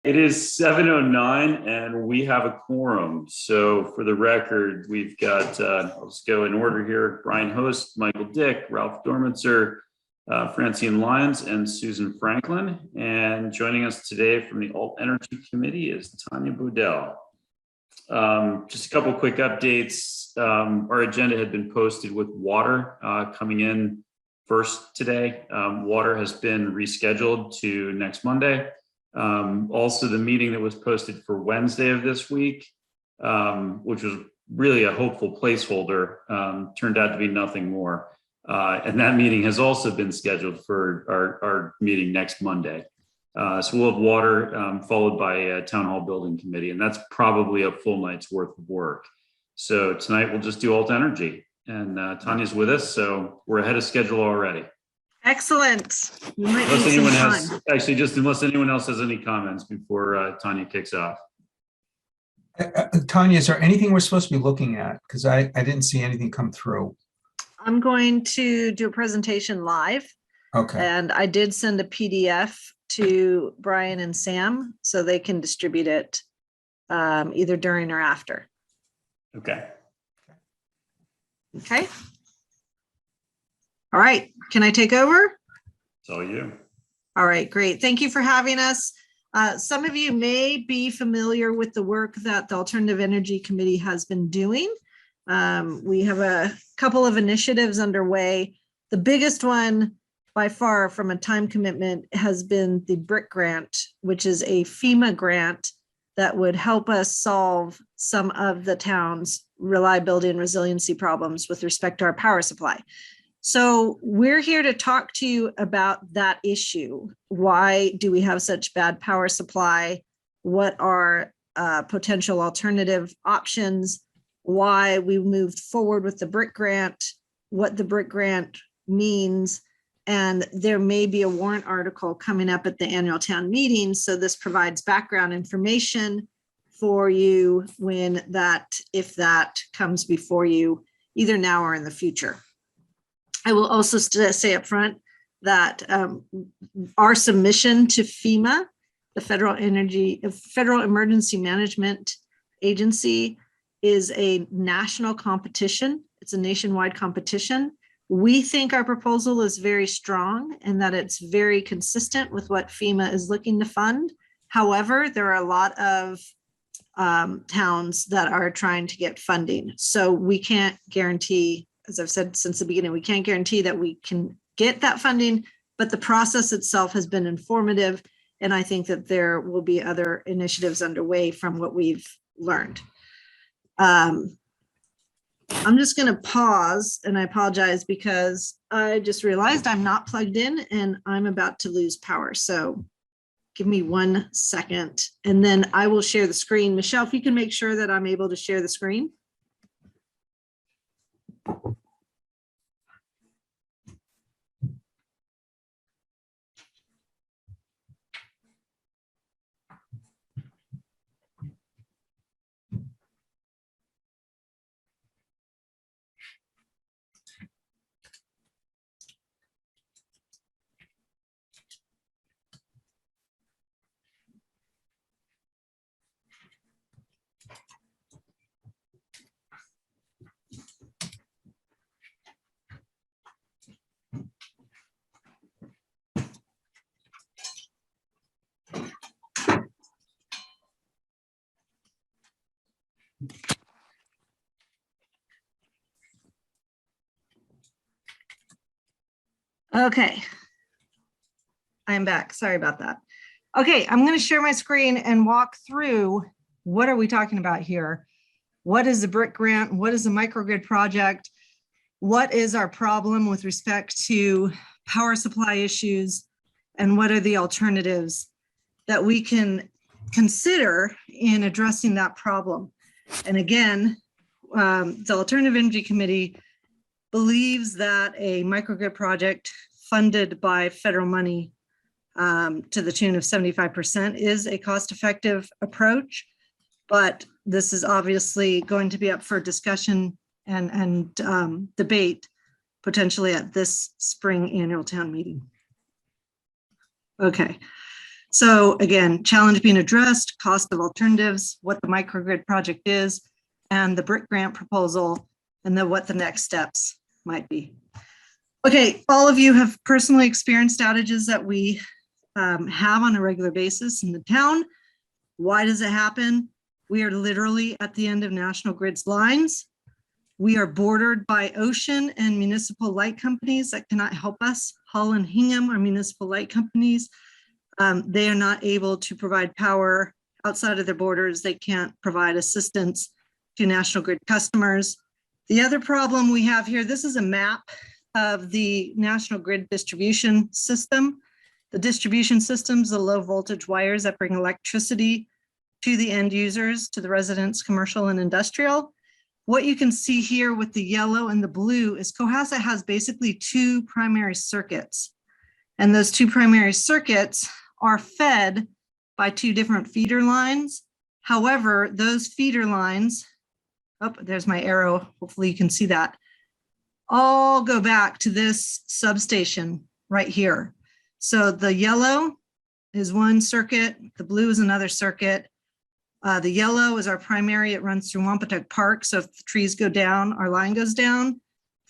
It is 7:09 and we have a quorum. So for the record, we've got, let's go in order here. Brian Host, Michael Dick, Ralph Dormitzer, Francine Lyons, and Susan Franklin. And joining us today from the Alt Energy Committee is Tanya Boudel. Just a couple quick updates. Our agenda had been posted with water coming in first today. Water has been rescheduled to next Monday. Also, the meeting that was posted for Wednesday of this week, which was really a hopeful placeholder, turned out to be nothing more. And that meeting has also been scheduled for our meeting next Monday. So we'll have water followed by a town hall building committee, and that's probably a full night's worth of work. So tonight we'll just do alt energy, and Tanya's with us, so we're ahead of schedule already. Excellent. Unless anyone has, actually, just unless anyone else has any comments before Tanya kicks off. Tanya, is there anything we're supposed to be looking at? Because I didn't see anything come through. I'm going to do a presentation live. Okay. And I did send a PDF to Brian and Sam so they can distribute it either during or after. Okay. Okay. All right, can I take over? It's all you. All right, great. Thank you for having us. Some of you may be familiar with the work that the Alternative Energy Committee has been doing. We have a couple of initiatives underway. The biggest one by far from a time commitment has been the BRIC grant, which is a FEMA grant that would help us solve some of the town's reliability and resiliency problems with respect to our power supply. So we're here to talk to you about that issue. Why do we have such bad power supply? What are potential alternative options? Why we moved forward with the BRIC grant, what the BRIC grant means, and there may be a warrant article coming up at the annual town meeting. So this provides background information for you when that, if that comes before you, either now or in the future. I will also say up front that our submission to FEMA, the Federal Emergency Management Agency, is a national competition. It's a nationwide competition. We think our proposal is very strong and that it's very consistent with what FEMA is looking to fund. However, there are a lot of towns that are trying to get funding. So we can't guarantee, as I've said since the beginning, we can't guarantee that we can get that funding, but the process itself has been informative. And I think that there will be other initiatives underway from what we've learned. I'm just going to pause, and I apologize because I just realized I'm not plugged in and I'm about to lose power. So give me 1 second and then I will share the screen. Michelle, if you can make sure that I'm able to share the screen. Okay, I'm back. Sorry about that. Okay, I'm going to share my screen and walk through what are we talking about here? What is the BRIC grant? What is the microgrid project? What is our problem with respect to power supply issues? And what are the alternatives that we can consider in addressing that problem? And again, the Alternative Energy Committee believes that a microgrid project funded by federal money to the tune of 75% is a cost-effective approach, but this is obviously going to be up for discussion and debate potentially at this spring annual town meeting. Okay, So again, challenge being addressed, cost of alternatives, what the microgrid project is, and the BRIC grant proposal, and then what the next steps might be. Okay, all of you have personally experienced outages that we have on a regular basis in the town. Why does it happen? We are literally at the end of National Grid's lines. We are bordered by ocean and municipal light companies that cannot help us. Hull and Hingham are municipal light companies. They are not able to provide power outside of their borders. They can't provide assistance to National Grid customers. The other problem we have here, this is a map of the National Grid distribution system. The distribution systems, the low voltage wires that bring electricity to the end users, to the residents, commercial and industrial. What you can see here with the yellow and the blue is Cohasset has basically two primary circuits. And those two primary circuits are fed by two different feeder lines. However, those feeder lines, oh, there's my arrow, hopefully you can see that, all go back to this substation right here. So the yellow is one circuit, the blue is another circuit. The yellow is our primary, it runs through Wampatuck Park. So if the trees go down, our line goes down.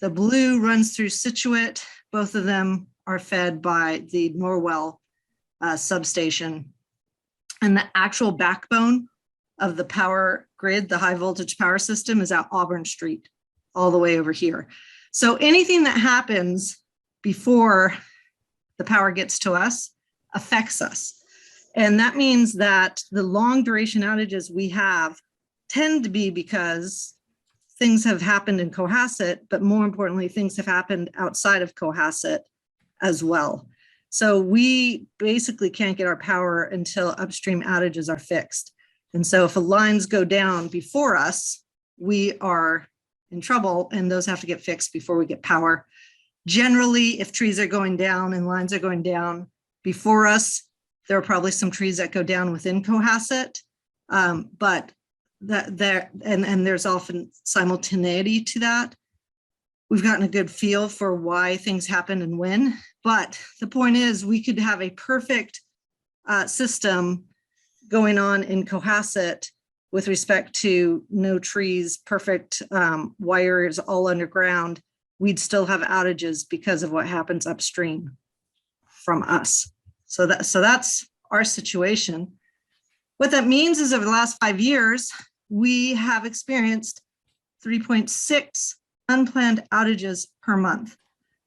The blue runs through Situate. Both of them are fed by the Norwell substation. And the actual backbone of the power grid, the high voltage power system, is at Auburn Street, all the way over here. So anything that happens before the power gets to us affects us. And that means that the long duration outages we have tend to be because things have happened in Cohasset, but more importantly, things have happened outside of Cohasset as well. So we basically can't get our power until upstream outages are fixed. And so if the lines go down before us, we are in trouble, and those have to get fixed before we get power. Generally, if trees are going down and lines are going down before us, there are probably some trees that go down within Cohasset, but there's often simultaneity to that. We've gotten a good feel for why things happen and when, but the point is we could have a perfect system going on in Cohasset with respect to no trees, perfect wires all underground. We'd still have outages because of what happens upstream from us. So that's our situation. What that means is over the last 5 years, we have experienced 3.6 unplanned outages per month.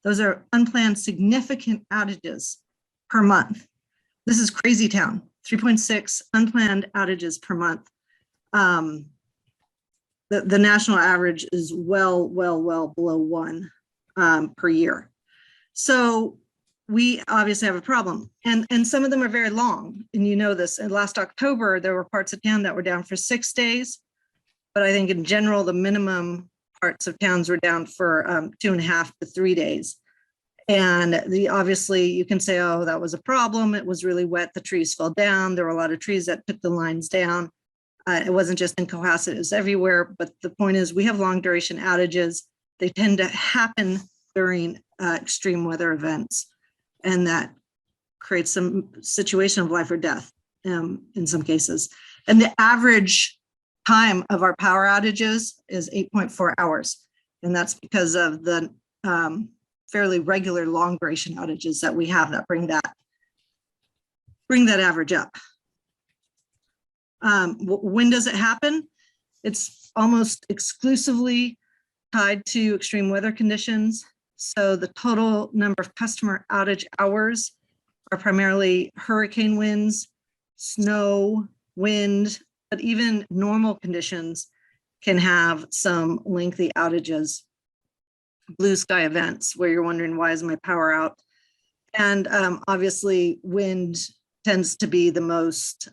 Those are unplanned significant outages per month. This is crazy town, 3.6 unplanned outages per month. The national average is well below 1 per year. So we obviously have a problem, and some of them are very long, and you know this. And last October, there were parts of town that were down for 6 days, but I think in general, the minimum parts of towns were down for 2.5 to 3 days. And obviously you can say, oh, that was a problem. It was really wet. The trees fell down. There were a lot of trees that took the lines down. It wasn't just in Cohasset, it was everywhere. But the point is we have long duration outages. They tend to happen during extreme weather events. And that creates some situation of life or death in some cases. And the average time of our power outages is 8.4 hours. And that's because of the fairly regular long duration outages that we have that bring that average up. When does it happen? It's almost exclusively tied to extreme weather conditions. So the total number of customer outage hours are primarily hurricane winds, snow, wind, but even normal conditions can have some lengthy outages. Blue sky events where you're wondering, why is my power out? And obviously wind tends to be the most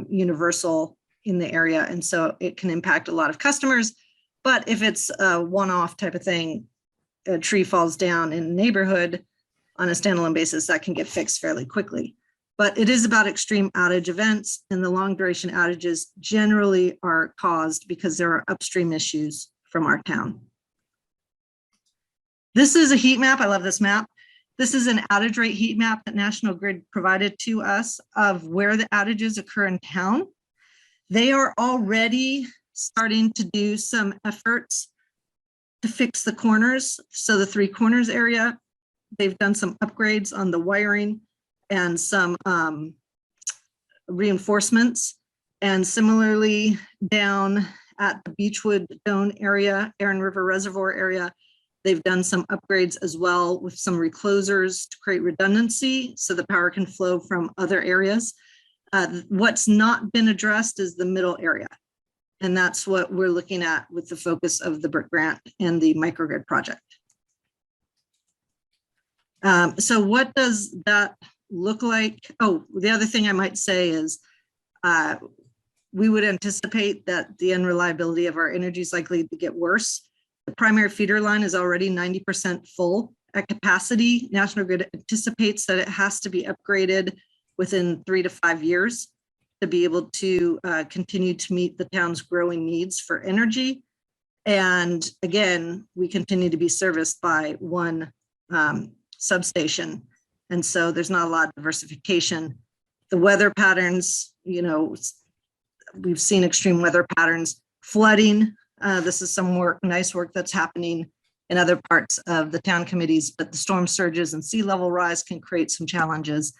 universal in the area. And so it can impact a lot of customers. But if it's a one-off type of thing, a tree falls down in a neighborhood on a standalone basis, that can get fixed fairly quickly. But it is about extreme outage events, and the long duration outages generally are caused because there are upstream issues from our town. This is a heat map. I love this map. This is an outage rate heat map that National Grid provided to us of where the outages occur in town. They are already starting to do some efforts to fix the corners. So the 3 corners area, they've done some upgrades on the wiring and some reinforcements. And similarly, down at the Beechwood Dome area, Erin River Reservoir area, they've done some upgrades as well with some reclosers to create redundancy so the power can flow from other areas. What's not been addressed is the middle area. And that's what we're looking at with the focus of the BRIC grant and the microgrid project. So what does that look like? Oh, the other thing I might say is we would anticipate that the unreliability of our energy is likely to get worse. The primary feeder line is already 90% full at capacity. National Grid anticipates that it has to be upgraded within 3 to 5 years to be able to continue to meet the town's growing needs for energy. And again, we continue to be serviced by one substation. And so there's not a lot of diversification. The weather patterns, you know, we've seen extreme weather patterns, flooding. This is some work, nice work that's happening in other parts of the town committees, but the storm surges and sea level rise can create some challenges.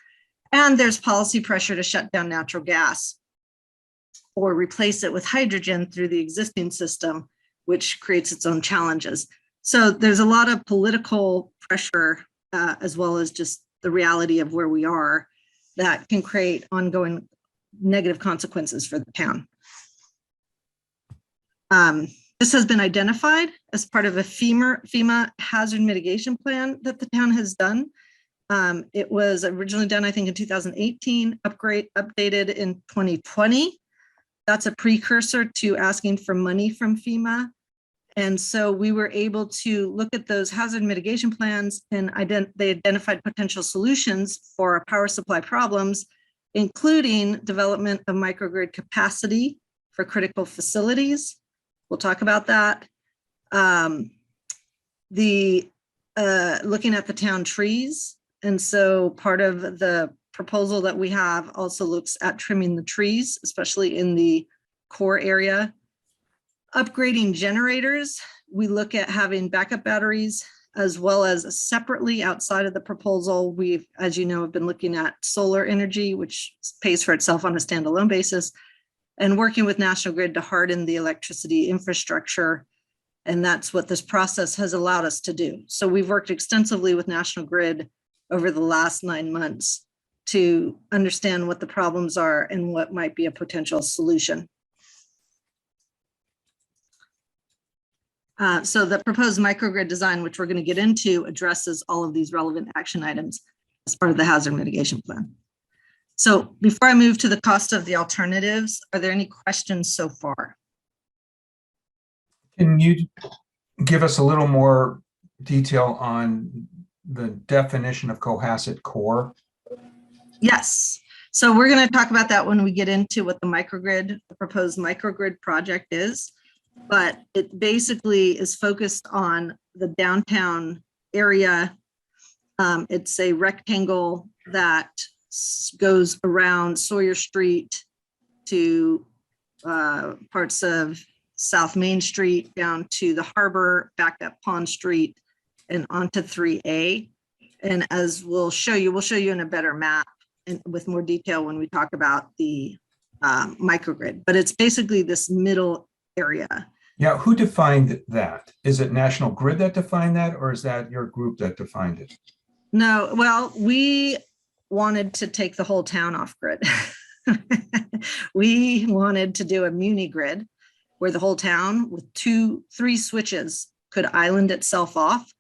And there's policy pressure to shut down natural gas or replace it with hydrogen through the existing system, which creates its own challenges. So there's a lot of political pressure as well as just the reality of where we are that can create ongoing negative consequences for the town. This has been identified as part of a FEMA Hazard Mitigation Plan that the town has done. It was originally done, I think, in 2018, updated in 2020. That's a precursor to asking for money from FEMA. And so we were able to look at those hazard mitigation plans and they identified potential solutions for our power supply problems, including development of microgrid capacity for critical facilities. We'll talk about that. Looking at the town trees. And so part of the proposal that we have also looks at trimming the trees, especially in the core area. Upgrading generators, we look at having backup batteries as well as separately outside of the proposal. We've, as you know, have been looking at solar energy, which pays for itself on a standalone basis, and working with National Grid to harden the electricity infrastructure. And that's what this process has allowed us to do. So we've worked extensively with National Grid over the last 9 months to understand what the problems are and what might be a potential solution. So the proposed microgrid design, which we're going to get into, addresses all of these relevant action items as part of the hazard mitigation plan. So before I move to the cost of the alternatives, are there any questions so far? Can you give us a little more detail on the definition of Cohasset Core? Yes. So we're going to talk about that when we get into what the microgrid, the proposed microgrid project is. But it basically is focused on the downtown area. It's a rectangle that goes around Sawyer Street to parts of South Main Street down to the harbor, back up Pond Street and onto 3A. And as we'll show you in a better map and with more detail when we talk about the microgrid. But it's basically this middle area. Yeah, who defined that? Is it National Grid that defined that, or is that your group that defined it? No, well, we wanted to take the whole town off grid. We wanted to do a muni grid where the whole town with 3 switches could island itself off.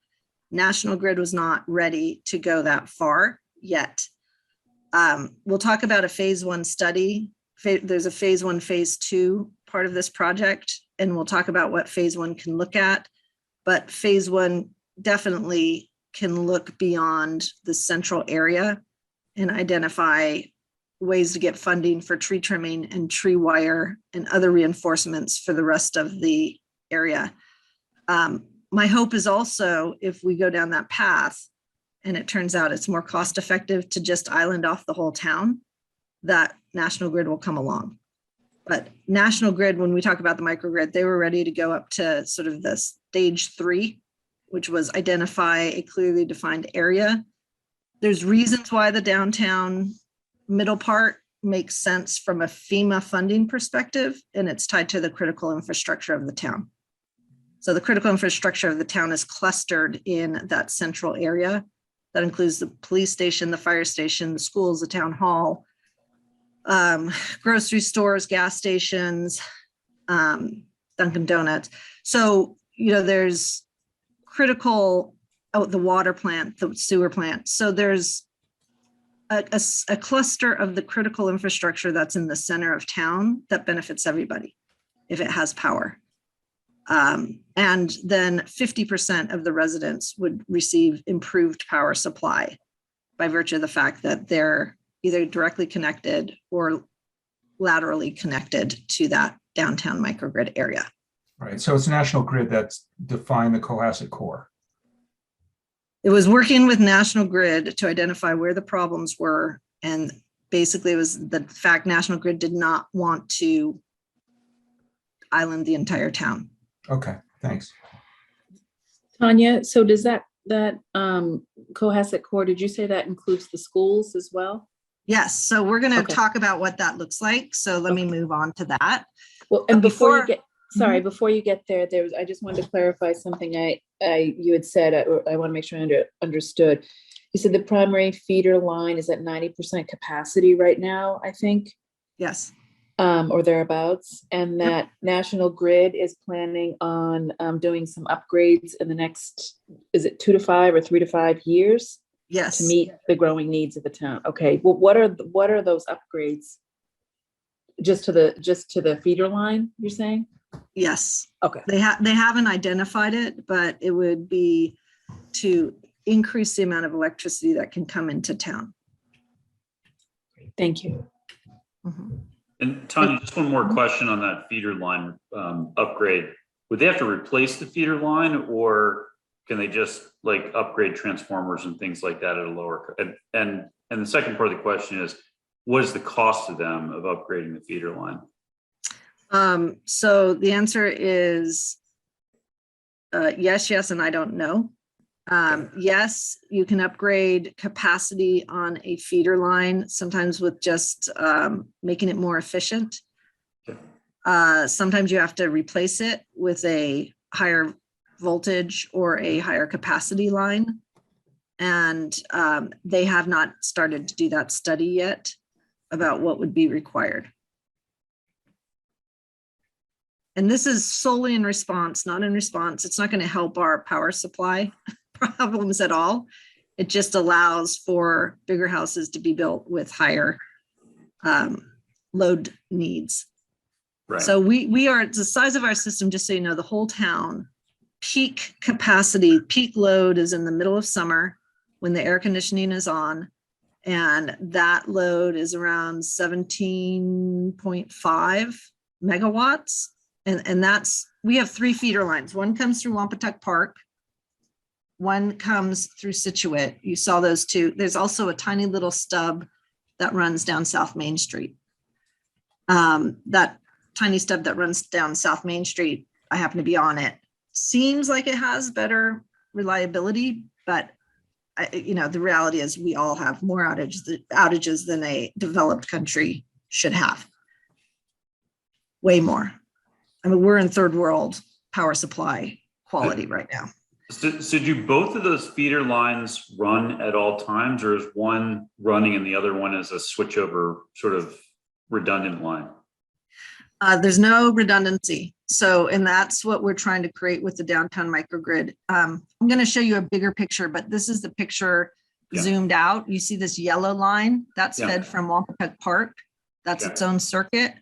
National Grid was not ready to go that far yet. We'll talk about a phase 1 study. There's a phase 1, phase 2 part of this project, and we'll talk about what phase 1 can look at. But phase 1 definitely can look beyond the central area and identify ways to get funding for tree trimming and tree wire and other reinforcements for the rest of the area. My hope is also, if we go down that path and it turns out it's more cost effective to just island off the whole town, that National Grid will come along. But National Grid, when we talk about the microgrid, they were ready to go up to sort of the stage 3, which was identify a clearly defined area. There's reasons why the downtown middle part makes sense from a FEMA funding perspective, and it's tied to the critical infrastructure of the town. So the critical infrastructure of the town is clustered in that central area. That includes the police station, the fire station, the schools, the town hall, grocery stores, gas stations, Dunkin' Donuts. So, there's critical, the water plant, the sewer plant. So there's a cluster of the critical infrastructure that's in the center of town that benefits everybody if it has power. And then 50% of the residents would receive improved power supply by virtue of the fact that they're either directly connected or laterally connected to that downtown microgrid area. Right. So it's National Grid that's defined the Cohasset Core. It was working with National Grid to identify where the problems were. And basically it was the fact National Grid did not want to island the entire town. Okay, thanks. Tanya, so does that Cohasset Core, did you say that includes the schools as well? Yes, so we're going to Okay. talk about what that looks like. So let me move on to that. Well, and before you before- get, sorry, before you get there, I just wanted to clarify something you had said. I want to make sure I understood. You said the primary feeder line is at 90% capacity right now, I think, Yes, or thereabouts, and that National Grid is planning on doing some upgrades in the next, is it 2 to 5 or 3 to 5 years yes. to meet the growing needs of the town? Okay, well, what are those upgrades? Just to the feeder line, you're saying? Yes. Okay. They haven't identified it, but it would be to increase the amount of electricity that can come into town. Thank you. Mhm. And Tanya, just one more question on that feeder line upgrade. Would they have to replace the feeder line, or can they just like upgrade transformers and things like that at a lower? And the second part of the question is, what is the cost to them of upgrading the feeder line? So the answer is yes, and I don't know. Yes, you can upgrade capacity on a feeder line, sometimes with just making it more efficient. Okay. Sometimes you have to replace it with a higher voltage or a higher capacity line. And they have not started to do that study yet about what would be required. And this is solely in response, not in response. It's not going to help our power supply problems at all. It just allows for bigger houses to be built with higher load needs. Right. So we are, the size of our system, just so you know, the whole town, peak capacity, peak load is in the middle of summer when the air conditioning is on. And that load is around 17.5 megawatts. And that's, we have 3 feeder lines. One comes through Wampatuck Park. One comes through Situate. You saw those 2. There's also a tiny little stub that runs down South Main Street. That tiny stub that runs down South Main Street, I happen to be on it. Seems like it has better reliability, but the reality is we all have more outages than a developed country should have. Way more. I mean, we're in third world power supply quality right now. So do both of those feeder lines run at all times, or is one running and the other one is a switchover sort of redundant line? There's no redundancy. So, and that's what we're trying to create with the downtown microgrid. I'm going to show you a bigger picture, but this is the picture zoomed out. You see this yellow line that's fed from Wampatuck Park. That's its own circuit.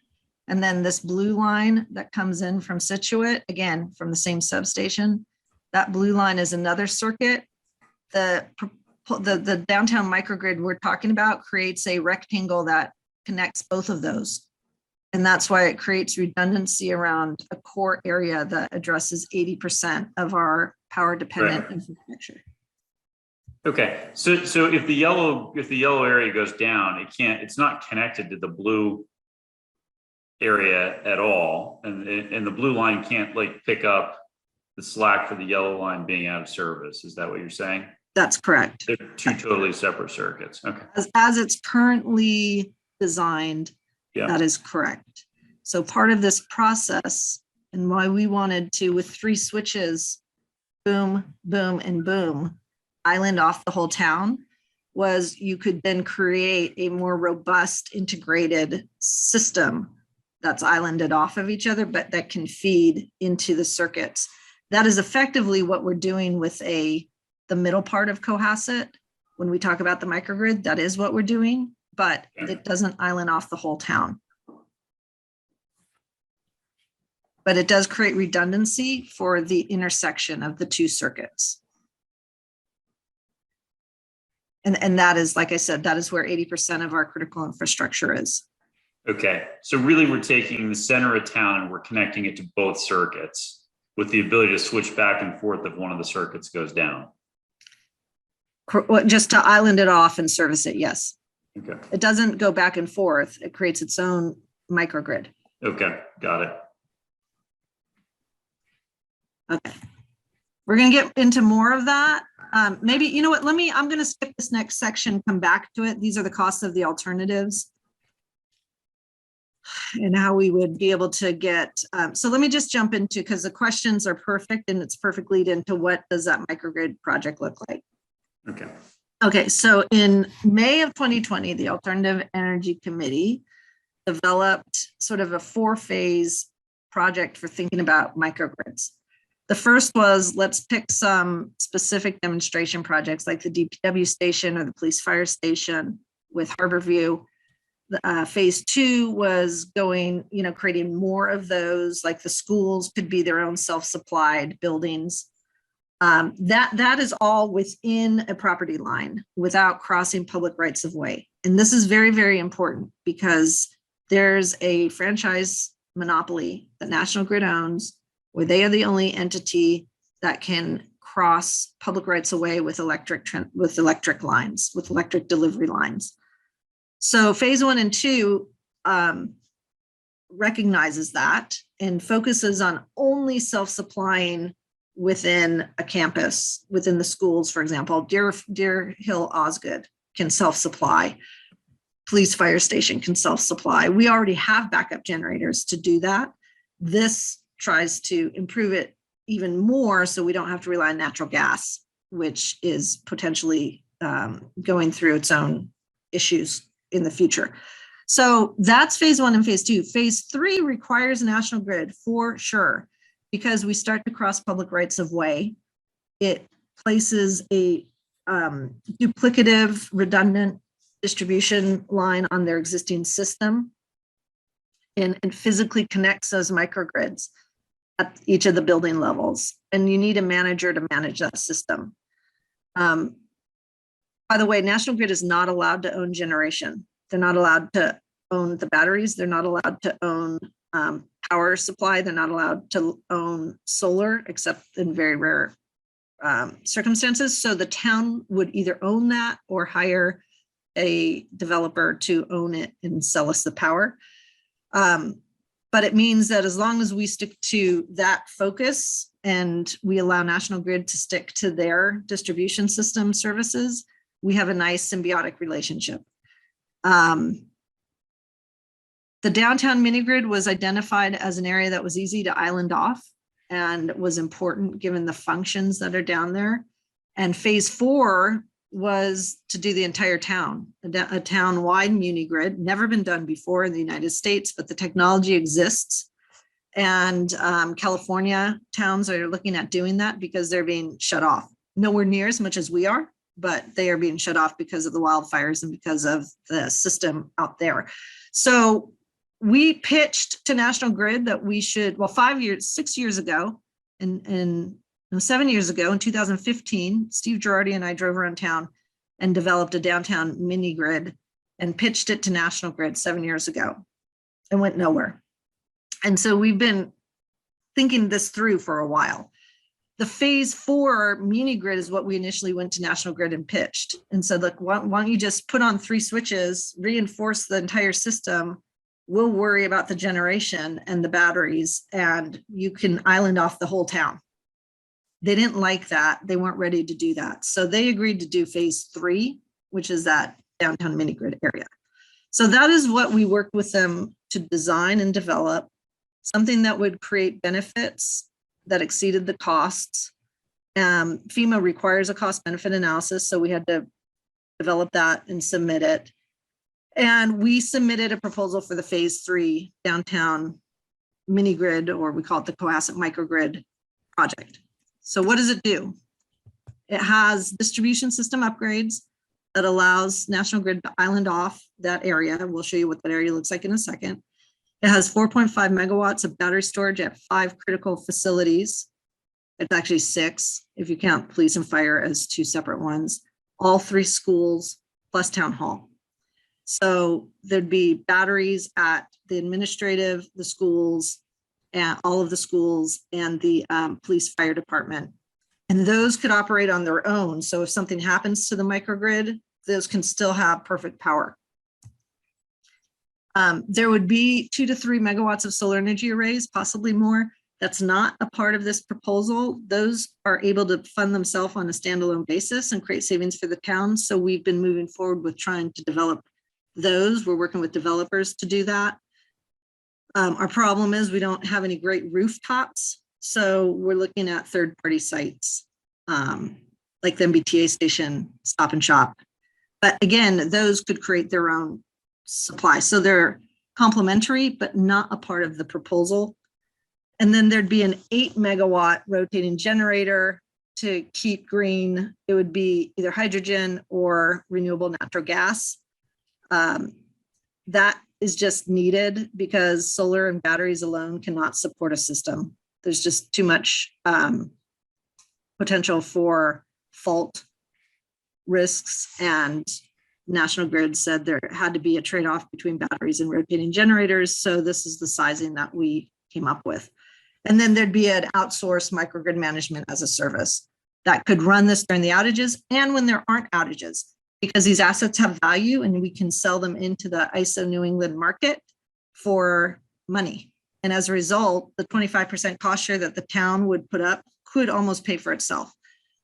And then this blue line that comes in from Situate, again, from the same substation. That blue line is another circuit. The downtown microgrid we're talking about creates a rectangle that connects both of those. And that's why it creates redundancy around a core area that addresses 80% of our power dependent infrastructure. Okay, so if the yellow area goes down, it's not connected to the blue area at all, and the blue line can't like pick up the slack for the yellow line being out of service. Is that what you're saying? That's correct. They're two totally separate circuits. Okay. As it's currently designed, Yeah. that is correct. So part of this process and why we wanted to, with 3 switches, boom, boom, and boom, island off the whole town, was you could then create a more robust integrated system that's islanded off of each other, but that can feed into the circuits. That is effectively what we're doing with the middle part of Cohasset. When we talk about the microgrid, that is what we're doing, but it doesn't island off the whole town. But it does create redundancy for the intersection of the 2 circuits. And that is, like I said, that is where 80% of our critical infrastructure is. Okay, so really we're taking the center of town and we're connecting it to both circuits with the ability to switch back and forth if one of the circuits goes down. Just to island it off and service it, yes. Okay. It doesn't go back and forth. It creates its own microgrid. Okay, got it. Okay. We're going to get into more of that. Maybe, you know what, I'm going to skip this next section, come back to it. These are the costs of the alternatives and how we would be able to get, so let me just jump into, because the questions are perfect and it's perfect lead into what does that microgrid project look like? Okay. Okay, so in May of 2020, the Alternative Energy Committee developed sort of a 4-phase project for thinking about microgrids. The first was, let's pick some specific demonstration projects like the DPW station or the police fire station with Harborview. Phase 2 was going, creating more of those, like the schools could be their own self-supplied buildings. That is all within a property line without crossing public rights of way. And this is very, very important because there's a franchise monopoly that National Grid owns, where they are the only entity that can cross public rights of way with electric lines, with electric delivery lines. So phase 1 and 2 recognizes that and focuses on only self-supplying within a campus, within the schools, for example. Deer Hill Osgood can self-supply. Police fire station can self-supply. We already have backup generators to do that. This tries to improve it even more so we don't have to rely on natural gas, which is potentially going through its own issues in the future. So that's phase 1 and phase 2. Phase 3 requires National Grid for sure, because we start to cross public rights of way. It places a duplicative, redundant distribution line on their existing system and physically connects those microgrids at each of the building levels. And you need a manager to manage that system. By the way, National Grid is not allowed to own generation. They're not allowed to own the batteries. They're not allowed to own power supply. They're not allowed to own solar, except in very rare circumstances. So the town would either own that or hire a developer to own it and sell us the power. But it means that as long as we stick to that focus and we allow National Grid to stick to their distribution system services, we have a nice symbiotic relationship. The downtown mini-grid was identified as an area that was easy to island off and was important given the functions that are down there. And phase 4 was to do the entire town, a town-wide mini-grid, never been done before in the United States, but the technology exists. And California towns are looking at doing that because they're being shut off. Nowhere near as much as we are, but they are being shut off because of the wildfires and because of the system out there. So we pitched to National Grid that we should, well, 6 years ago, and 7 years ago in 2015, Steve Girardi and I drove around town and developed a downtown mini grid and pitched it to National Grid 7 years ago and went nowhere. And so we've been thinking this through for a while. The phase 4 mini grid is what we initially went to National Grid and pitched. And said, look, why don't you just put on 3 switches, reinforce the entire system. We'll worry about the generation and the batteries, and you can island off the whole town. They didn't like that. They weren't ready to do that. So they agreed to do phase 3, which is that downtown mini grid area. So that is what we worked with them to design and develop, something that would create benefits that exceeded the costs. FEMA requires a cost benefit analysis, so we had to develop that and submit it. And we submitted a proposal for the phase 3 downtown mini grid, or we call it the Cohasset microgrid project. So what does it do? It has distribution system upgrades that allows National Grid to island off that area. We'll show you what that area looks like in a second. It has 4.5 megawatts of battery storage at 5 critical facilities. It's actually 6 if you count police and fire as 2 separate ones, all 3 schools plus town hall. So there'd be batteries at the administrative, the schools, and all of the schools, and the police fire department. And those could operate on their own. So if something happens to the microgrid, those can still have perfect power. There would be 2 to 3 megawatts of solar energy arrays, possibly more. That's not a part of this proposal. Those are able to fund themselves on a standalone basis and create savings for the town. So we've been moving forward with trying to develop those. We're working with developers to do that. Our problem is we don't have any great rooftops. So we're looking at third-party sites, like the MBTA station, Stop and Shop. But again, those could create their own supply. So they're complementary, but not a part of the proposal. And then there'd be an 8 megawatt rotating generator to keep green. It would be either hydrogen or renewable natural gas. That is just needed because solar and batteries alone cannot support a system. There's just too much potential for fault risks, and National Grid said there had to be a trade-off between batteries and rotating generators. So this is the sizing that we came up with. And then there'd be an outsourced microgrid management as a service that could run this during the outages and when there aren't outages, because these assets have value and we can sell them into the ISO New England market for money. And as a result, the 25% cost share that the town would put up could almost pay for itself,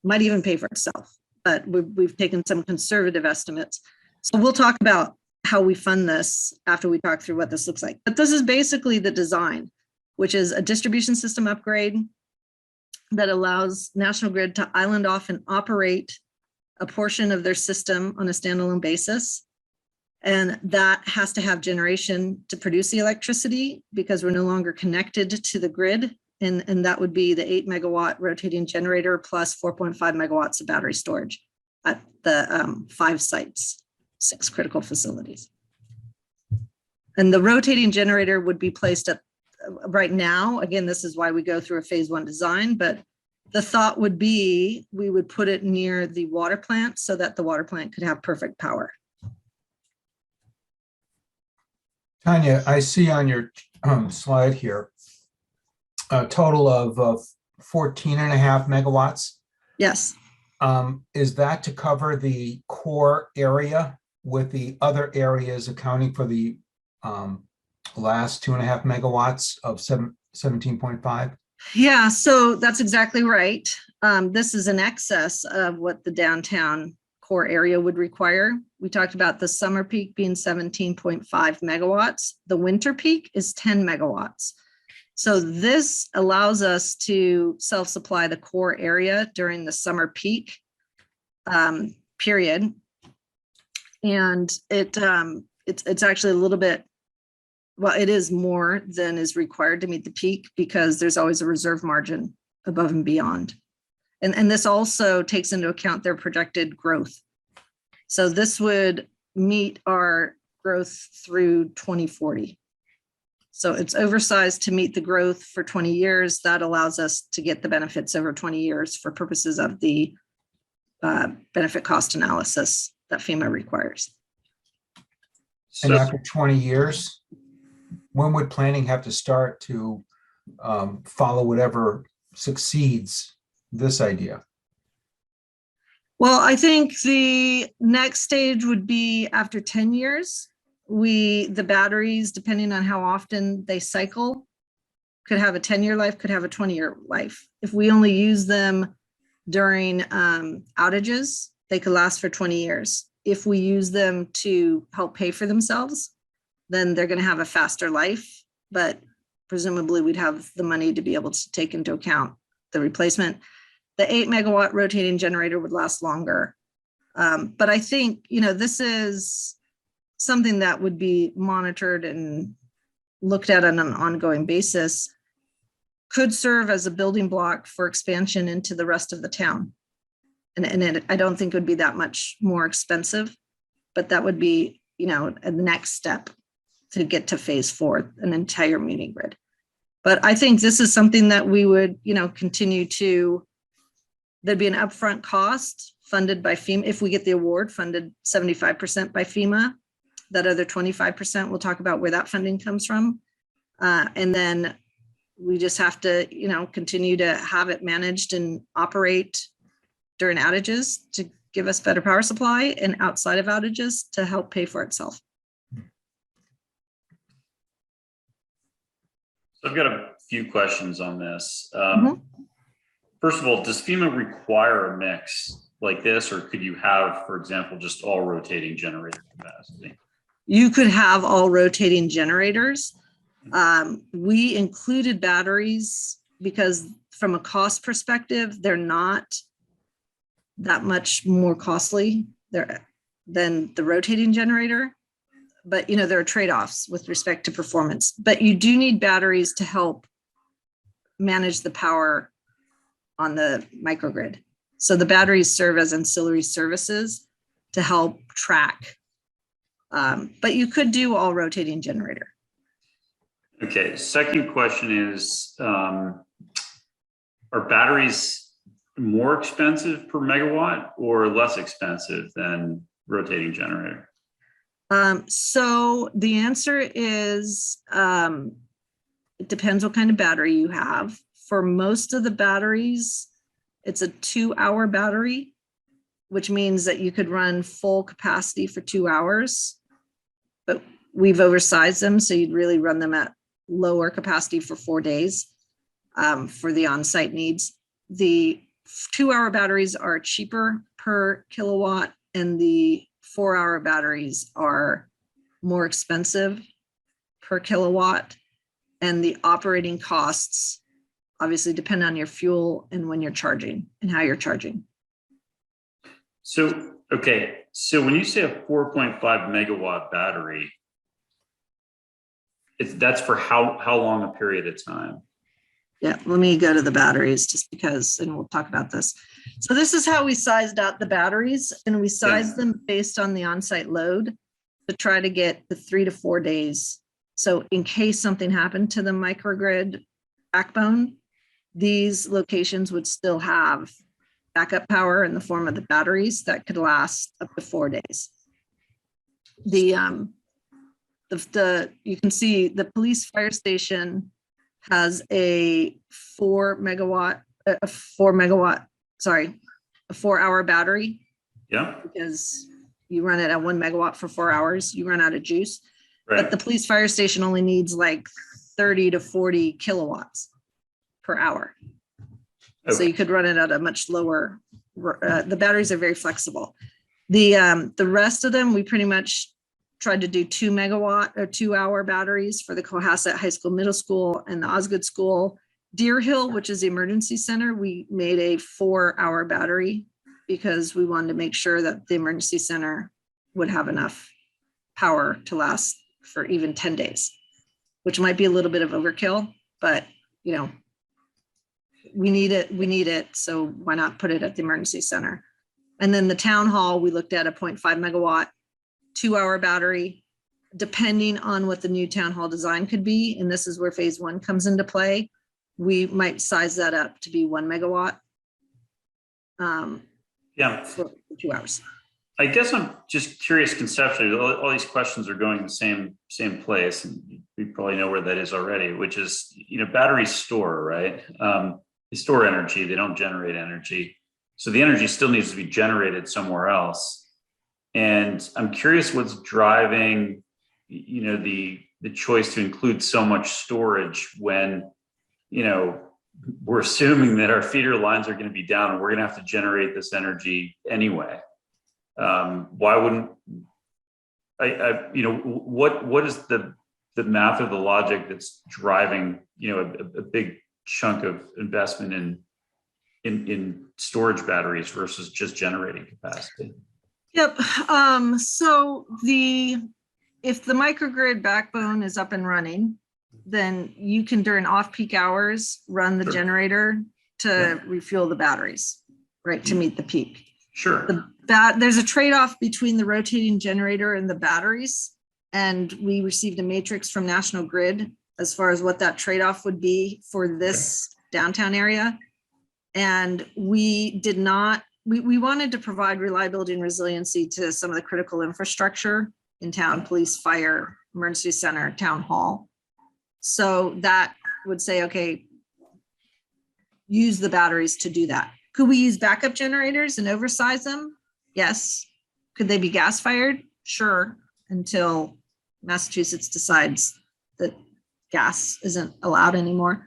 might even pay for itself. But we've taken some conservative estimates. So we'll talk about how we fund this after we talk through what this looks like. But this is basically the design, which is a distribution system upgrade that allows National Grid to island off and operate a portion of their system on a standalone basis. And that has to have generation to produce the electricity because we're no longer connected to the grid. And that would be the 8 megawatt rotating generator plus 4.5 megawatts of battery storage at the 5 sites, 6 critical facilities. And the rotating generator would be placed at right now. Again, this is why we go through a phase 1 design, but the thought would be we would put it near the water plant so that the water plant could have perfect power. Tanya, I see on your slide here a total of 14.5 megawatts. Yes. Is that to cover the core area with the other areas accounting for the last 2.5 megawatts of 17.5? Yeah, so that's exactly right. This is in excess of what the downtown core area would require. We talked about the summer peak being 17.5 megawatts. The winter peak is 10 megawatts. So this allows us to self-supply the core area during the summer peak period. And it's actually a little bit, well, it is more than is required to meet the peak because there's always a reserve margin above and beyond. And this also takes into account their projected growth. So this would meet our growth through 2040. So it's oversized to meet the growth for 20 years. That allows us to get the benefits over 20 years for purposes of the benefit cost analysis that FEMA requires. And after 20 years, when would planning have to start to follow whatever succeeds this idea? Well, I think the next stage would be after 10 years. The batteries, depending on how often they cycle, could have a 10-year life, could have a 20-year life. If we only use them during outages, they could last for 20 years. If we use them to help pay for themselves, then they're going to have a faster life, but presumably we'd have the money to be able to take into account the replacement. The 8 megawatt rotating generator would last longer. But I think, this is something that would be monitored and looked at on an ongoing basis, could serve as a building block for expansion into the rest of the town. And I don't think it would be that much more expensive, but that would be, a next step to get to phase 4, an entire mini grid. But I think this is something that we would, continue to, there'd be an upfront cost funded by FEMA. If we get the award, funded 75% by FEMA, that other 25%, we'll talk about where that funding comes from. And then we just have to, continue to have it managed and operate during outages to give us better power supply, and outside of outages to help pay for itself. So I've got a few questions on this. Mhm. First of all, does FEMA require a mix like this, or could you have, for example, just all rotating generator capacity? You could have all rotating generators. We included batteries because from a cost perspective, they're not that much more costly than the rotating generator. But, there are trade-offs with respect to performance. But you do need batteries to help manage the power on the microgrid. So the batteries serve as ancillary services to help track. But you could do all rotating generator. Okay, second question is, are batteries more expensive per megawatt or less expensive than rotating generator? So the answer is, it depends what kind of battery you have. For most of the batteries, it's a 2-hour battery, which means that you could run full capacity for 2 hours, but we've oversized them. So you'd really run them at lower capacity for 4 days for the on-site needs. The 2-hour batteries are cheaper per kilowatt, and the 4-hour batteries are more expensive per kilowatt. And the operating costs obviously depend on your fuel and when you're charging and how you're charging. So, okay. So when you say a 4.5 megawatt battery, that's for how long a period of time? Yeah, let me go to the batteries just because, and we'll talk about this. So this is how we sized out the batteries, and we sized them based on the on-site load to try to get the 3 to 4 days. So in case something happened to the microgrid backbone, these locations would still have backup power in the form of the batteries that could last up to 4 days. You can see the police fire station has a 4-hour battery. Yeah. Because you run it at 1 megawatt for 4 hours, you run out of juice. Right. But the police fire station only needs like 30 to 40 kilowatts per hour. Okay. So you could run it at a much lower, the batteries are very flexible. The rest of them, we pretty much tried to do 2 megawatt or 2-hour batteries for the Cohasset High School, Middle School, and the Osgood School. Deer Hill, which is the emergency center, we made a 4-hour battery because we wanted to make sure that the emergency center would have enough power to last for even 10 days, which might be a little bit of overkill, but we need it. So why not put it at the emergency center? And then the town hall, we looked at a 0.5 megawatt, 2-hour battery, depending on what the new town hall design could be. And this is where phase 1 comes into play. We might size that up to be 1 megawatt. For 2 hours. I guess I'm just curious conceptually, all these questions are going the same place, and we probably know where that is already, which is, battery store, right? they store energy, they don't generate energy. So the energy still needs to be generated somewhere else. And I'm curious what's driving, the choice to include so much storage when, we're assuming that our feeder lines are going to be down and we're going to have to generate this energy anyway. Why wouldn't what is the math or the logic that's driving, a big chunk of investment in storage batteries versus just generating capacity? Yep. So if the microgrid backbone is up and running, then you can during off-peak hours run the Sure. generator to Yeah. refuel the batteries, right, to meet the peak. Sure. There's a trade-off between the rotating generator and the batteries, and we received a matrix from National Grid as far as what that trade-off would be for this downtown area. And we did not, we wanted to provide reliability and resiliency to some of the critical infrastructure in town: police, fire, emergency center, town hall. So that would say, okay, use the batteries to do that. Could we use backup generators and oversize them? Yes. Could they be gas fired? Sure, until Massachusetts decides that gas isn't allowed anymore.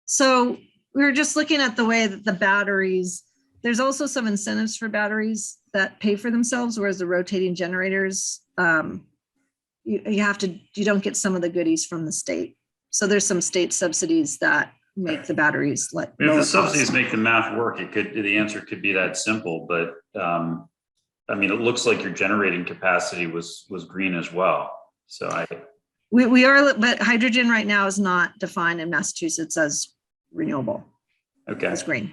So we were just looking at the way that the batteries, there's also some incentives for batteries that pay for themselves, whereas the rotating generators, you don't get some of the goodies from the state. So there's some state subsidies that make the batteries If the subsidies make the math work, the answer could be that simple. But it looks like your generating capacity was green as well. So we are, but hydrogen right now is not defined in Massachusetts as renewable. Okay. It's green.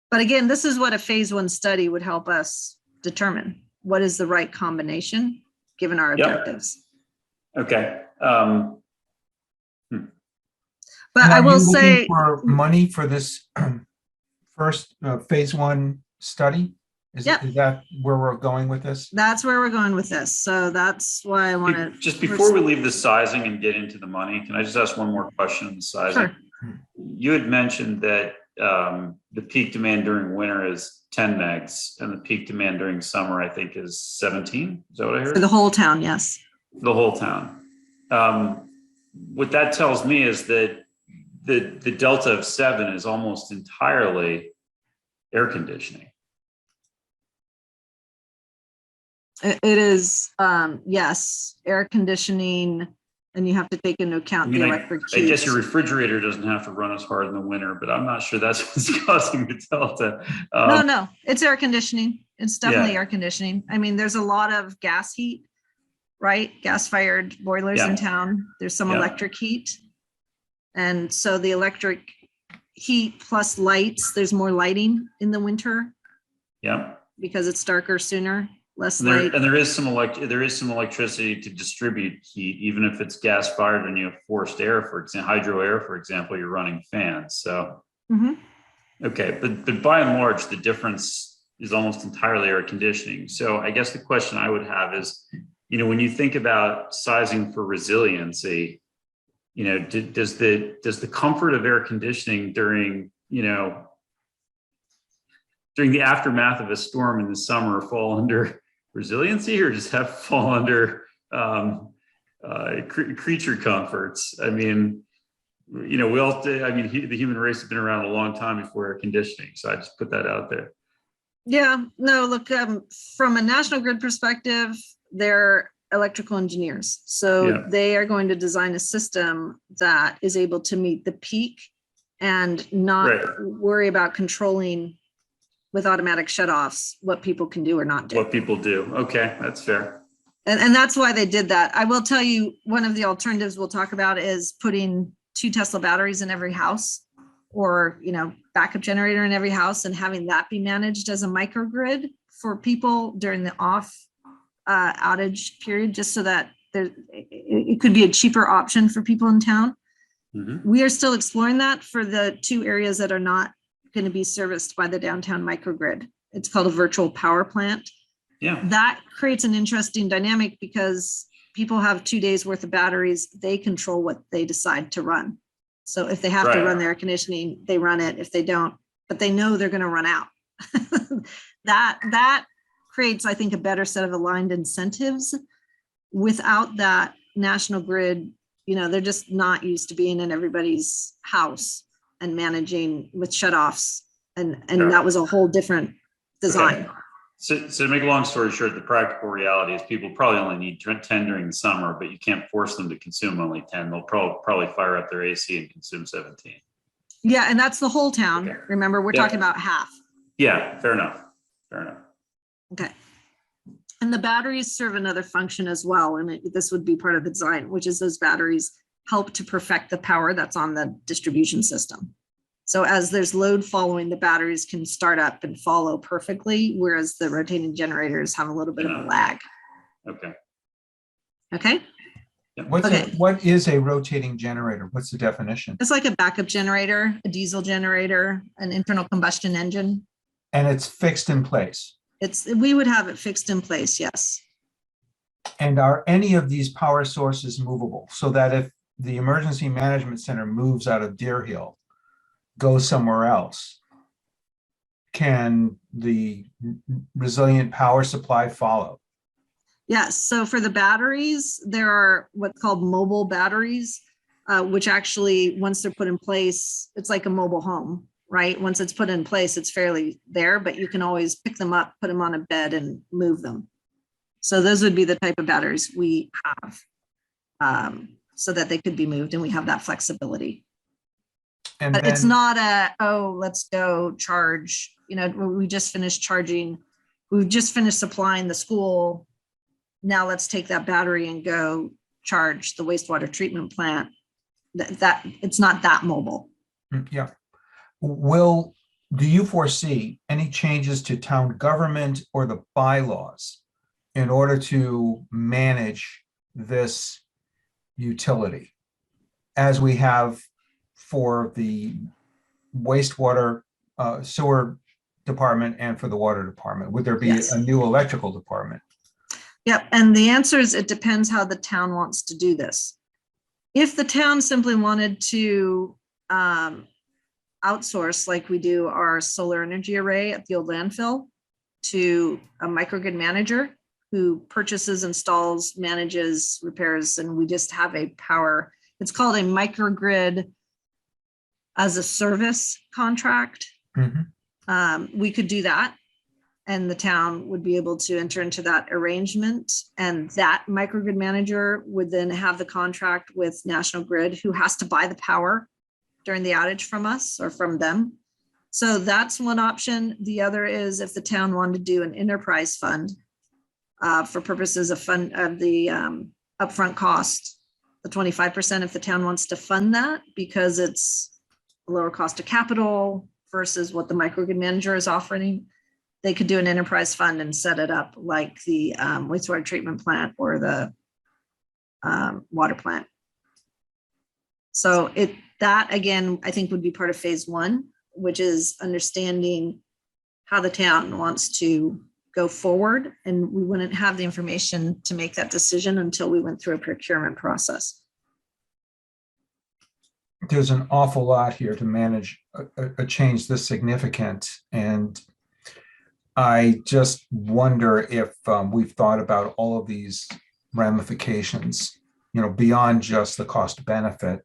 But again, this is what a phase 1 study would help us determine. What is the right combination given our objectives? Okay. And But I are will you looking say, for money for this first phase 1 study? Is Yep. is that where we're going with this? that's where we're going with this. So that's why I want to. Just before we leave the sizing and get into the money, can I just ask one more question on the sizing? Sure. You had mentioned that the peak demand during winter is 10 megs and the peak demand during summer, I think, is 17. Is that what I heard? For the whole town, yes. The whole town. What that tells me is that the delta of 7 is almost entirely air conditioning. It is, yes, air conditioning, and you have to take into account the electric I guess heat. your refrigerator doesn't have to run as hard in the winter, but I'm not sure that's what's causing the delta. No, it's air conditioning. It's definitely Yeah. air conditioning. I mean, there's a lot of gas heat, right? Gas fired boilers Yeah. in town. There's some Yeah. electric heat. And so the electric heat plus lights, there's more lighting in the winter Yeah. because it's darker sooner, less And light. there is some electricity to distribute heat, even if it's gas fired and you have forced air, for example, hydro air, for example, you're running fans. So, Mhm. okay, but by and large, the difference is almost entirely air conditioning. So I guess the question I would have is, when you think about sizing for resiliency, does the comfort of air conditioning during the aftermath of a storm in the summer fall under resiliency, or just have fall under creature comforts? I mean, the human race has been around a long time before air conditioning. So I just put that out there. Yeah, no, look, from a National Grid perspective, they're electrical engineers. So Yeah. they are going to design a system that is able to meet the peak and not Right. worry about controlling with automatic shutoffs what people can do or not do. What people do. Okay, that's fair. And that's why they did that. I will tell you, one of the alternatives we'll talk about is putting 2 Tesla batteries in every house, or, backup generator in every house, and having that be managed as a microgrid for people during the off outage period, just so that it could be a cheaper option for people in town. Mm-hmm. We are still exploring that for the 2 areas that are not going to be serviced by the downtown microgrid. It's called a virtual power plant. Yeah. That creates an interesting dynamic because people have 2 days worth of batteries. They control what they decide to run. So if they have to Right. run their air conditioning, they run it. If they don't, but they know they're going to run out. That creates, I think, a better set of aligned incentives. Without that, National Grid, they're just not used to being in everybody's house and managing with shutoffs. And Yeah. that was a whole different design. Okay. So to make a long story short, the practical reality is people probably only need 10 during the summer, but you can't force them to consume only 10. They'll probably fire up their AC and consume 17. Yeah, and that's the whole town. Okay. Remember, we're Yeah. talking about half. Yeah, fair enough. Okay. And the batteries serve another function as well. And this would be part of the design, which is those batteries help to perfect the power that's on the distribution system. So as there's load following, the batteries can start up and follow perfectly, whereas the rotating generators have a little bit of a lag. Okay. Okay. Yeah. What is a rotating generator? What's the definition? It's like a backup generator, a diesel generator, an internal combustion engine. And it's fixed in place. We would have it fixed in place, yes. And are any of these power sources movable so that if the emergency management center moves out of Deer Hill, goes somewhere else, can the resilient power supply follow? Yes, so for the batteries, there are what's called mobile batteries, which actually, once they're put in place, it's like a mobile home, right? Once it's put in place, it's fairly there, but you can always pick them up, put them on a bed and move them. So those would be the type of batteries we have, so that they could be moved, and we have that flexibility. And But then, it's not let's go charge, we just finished charging, we've just finished supplying the school. Now let's take that battery and go charge the wastewater treatment plant. That it's not that mobile. yeah. Do you foresee any changes to town government or the bylaws in order to manage this utility as we have for the wastewater sewer department and for the water department? Would there be Yes. a new electrical department? Yep, and the answer is it depends how the town wants to do this. If the town simply wanted to outsource, like we do our solar energy array at the old landfill, to a microgrid manager who purchases, installs, manages, repairs, and we just have a power, it's called a microgrid as a service contract. Mhm. We could do that, and the town would be able to enter into that arrangement. And that microgrid manager would then have the contract with National Grid, who has to buy the power during the outage from us or from them. So that's one option. The other is if the town wanted to do an enterprise fund for purposes of the upfront cost, the 25%, if the town wants to fund that because it's a lower cost of capital versus what the microgrid manager is offering, they could do an enterprise fund and set it up like the wastewater treatment plant or the water plant. So that again, I think would be part of phase one, which is understanding how the town wants to go forward. And we wouldn't have the information to make that decision until we went through a procurement process. There's an awful lot here to manage a change this significant. And I just wonder if we've thought about all of these ramifications, beyond just the cost benefit,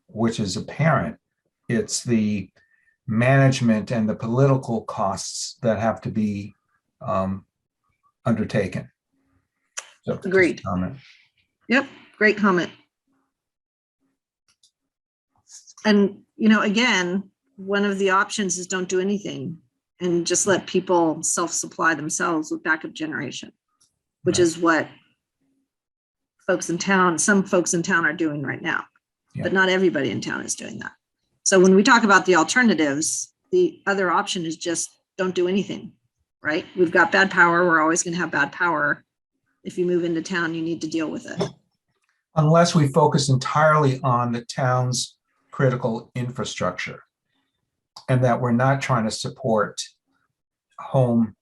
which is apparent. It's the management and the political costs that have to be undertaken. So, Agreed. Yep, great comment. And, again, one of the options is don't do anything and just let people self-supply themselves with backup generation, which is what some folks in town are doing right now, but not everybody in town is doing that. So when we talk about the alternatives, the other option is just don't do anything, right? We've got bad power. We're always going to have bad power. If you move into town, you need to deal with it. Unless we focus entirely on the town's critical infrastructure and that we're not trying to support home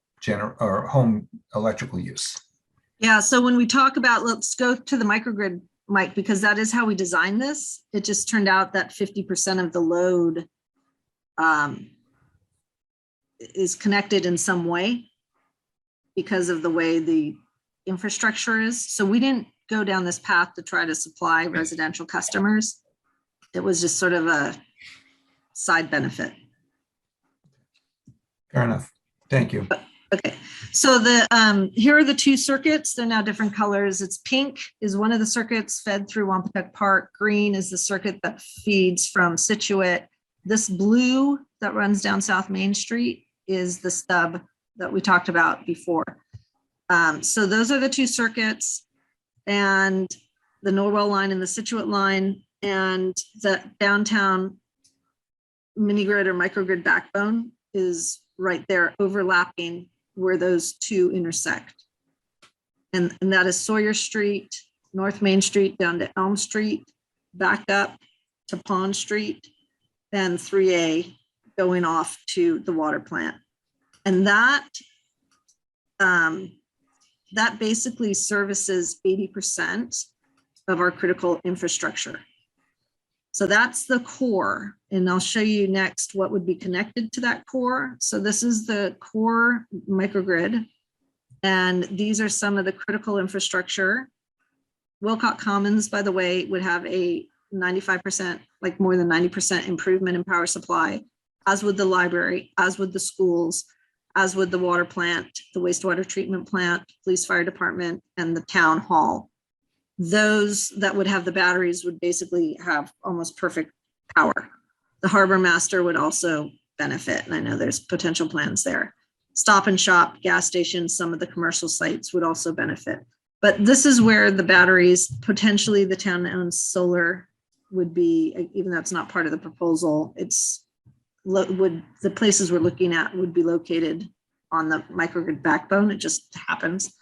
electrical use. Yeah, so when we talk about, let's go to the microgrid Mike, because that is how we designed this. It just turned out that 50% of the load is connected in some way because of the way the infrastructure is. So we didn't go down this path to try to supply residential customers. It was just sort of a side benefit. Fair enough. Thank you. Okay, so here are the two circuits. They're now different colors. It's pink is one of the circuits fed through Wampatuck Park. Green is the circuit that feeds from Situate. This blue that runs down South Main Street is the stub that we talked about before. So those are the two circuits, and the Norwell line and the Situate line, and the downtown minigrid or microgrid backbone is right there overlapping where those two intersect. And that is Sawyer Street, North Main Street down to Elm Street, back up to Pond Street, and 3A going off to the water plant. And that basically services 80% of our critical infrastructure. So that's the core, and I'll show you next what would be connected to that core. So this is the core microgrid, and these are some of the critical infrastructure. Wilcott Commons, by the way, would have a 95%, like more than 90% improvement in power supply, as would the library, as would the schools, as would the water plant, the wastewater treatment plant, police fire department, and the town hall. Those that would have the batteries would basically have almost perfect power. The harbor master would also benefit, and I know there's potential plans there. Stop and shop, gas stations, some of the commercial sites would also benefit. But this is where the batteries, potentially the town-owned solar would be, even though it's not part of the proposal, the places we're looking at would be located on the microgrid backbone. It just happens.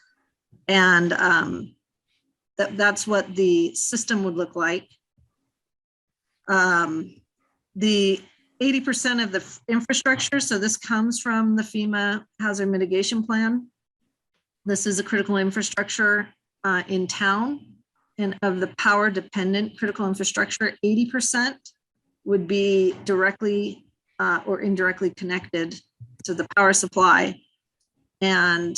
And that's what the system would look like. The 80% of the infrastructure, so this comes from the FEMA Hazard Mitigation Plan. This is a critical infrastructure in town, and of the power dependent critical infrastructure, 80% would be directly or indirectly connected to the power supply, and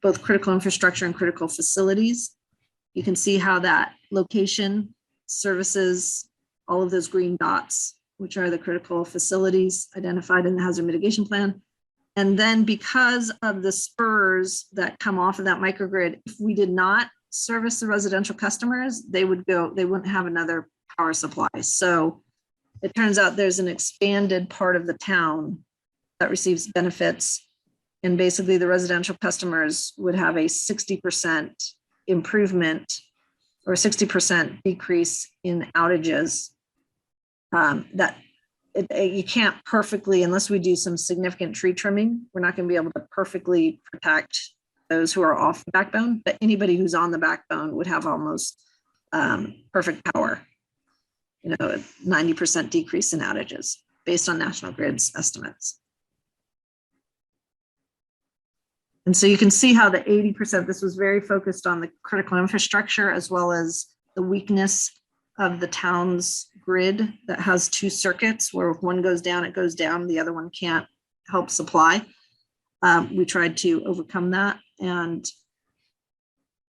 both critical infrastructure and critical facilities. You can see how that location services all of those green dots, which are the critical facilities identified in the Hazard Mitigation Plan. And then because of the spurs that come off of that microgrid, if we did not service the residential customers, they wouldn't have another power supply. So it turns out there's an expanded part of the town that receives benefits. And basically the residential customers would have a 60% improvement or 60% decrease in outages. You can't perfectly, unless we do some significant tree trimming, we're not going to be able to perfectly protect those who are off the backbone, but anybody who's on the backbone would have almost perfect power. 90% decrease in outages based on National Grid's estimates. And so you can see how the 80%, this was very focused on the critical infrastructure as well as the weakness of the town's grid that has two circuits where if one goes down, it goes down, the other one can't help supply. We tried to overcome that and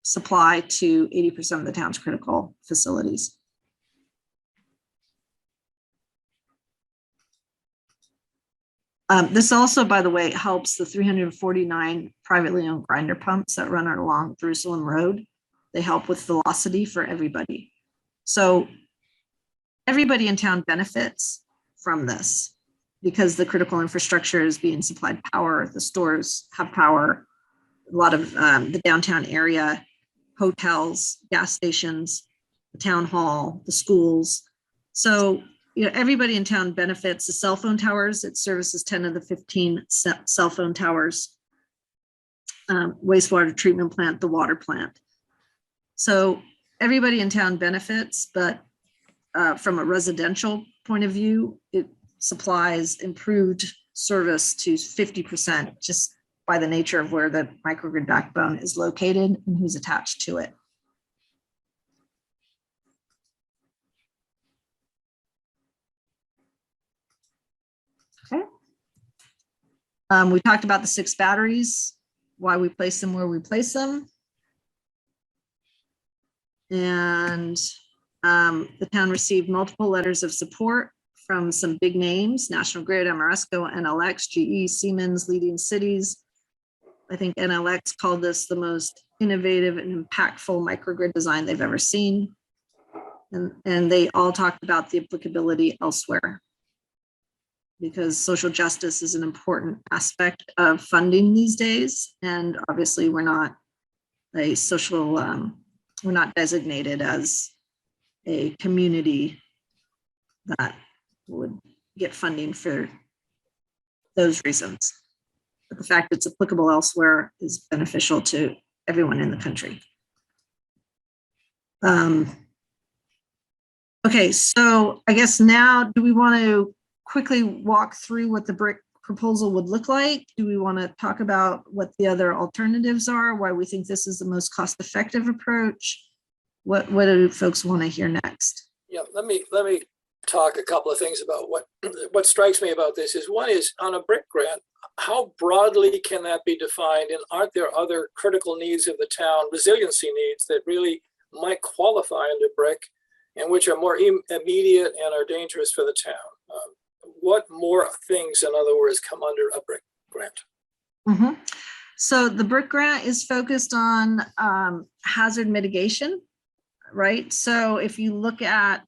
supply to 80% of the town's critical facilities. This also, by the way, helps the 349 privately owned grinder pumps that run along Jerusalem Road. They help with velocity for everybody. So everybody in town benefits from this because the critical infrastructure is being supplied power. The stores have power. A lot of the downtown area, hotels, gas stations, the town hall, the schools. So everybody in town benefits. The cell phone towers, it services 10 of the 15 cell phone towers, wastewater treatment plant, the water plant. So everybody in town benefits, but from a residential point of view, it supplies improved service to 50% just by the nature of where the microgrid backbone is located and who's attached to it. We talked about the 6 batteries, why we place them where we place them. And the town received multiple letters of support from some big names: National Grid, Ameresco, NLX, GE, Siemens, leading cities. I think NLX called this the most innovative and impactful microgrid design they've ever seen. And they all talked about the applicability elsewhere, because social justice is an important aspect of funding these days. And obviously we're not a social, we're not designated as a community that would get funding for those reasons. But the fact it's applicable elsewhere is beneficial to everyone in the country. Okay, so I guess now, do we want to quickly walk through what the brick proposal would look like? Do we want to talk about what the other alternatives are, why we think this is the most cost-effective approach? What do folks want to hear next? Yeah, let me talk a couple of things about what strikes me about this. Is one is, on a brick grant, how broadly can that be defined, and aren't there other critical needs of the town, resiliency needs, that really might qualify under brick and which are more immediate and are dangerous for the town? What more things, in other words, come under a brick grant? Mm-hmm. So the brick grant is focused on hazard mitigation, right? So if you look at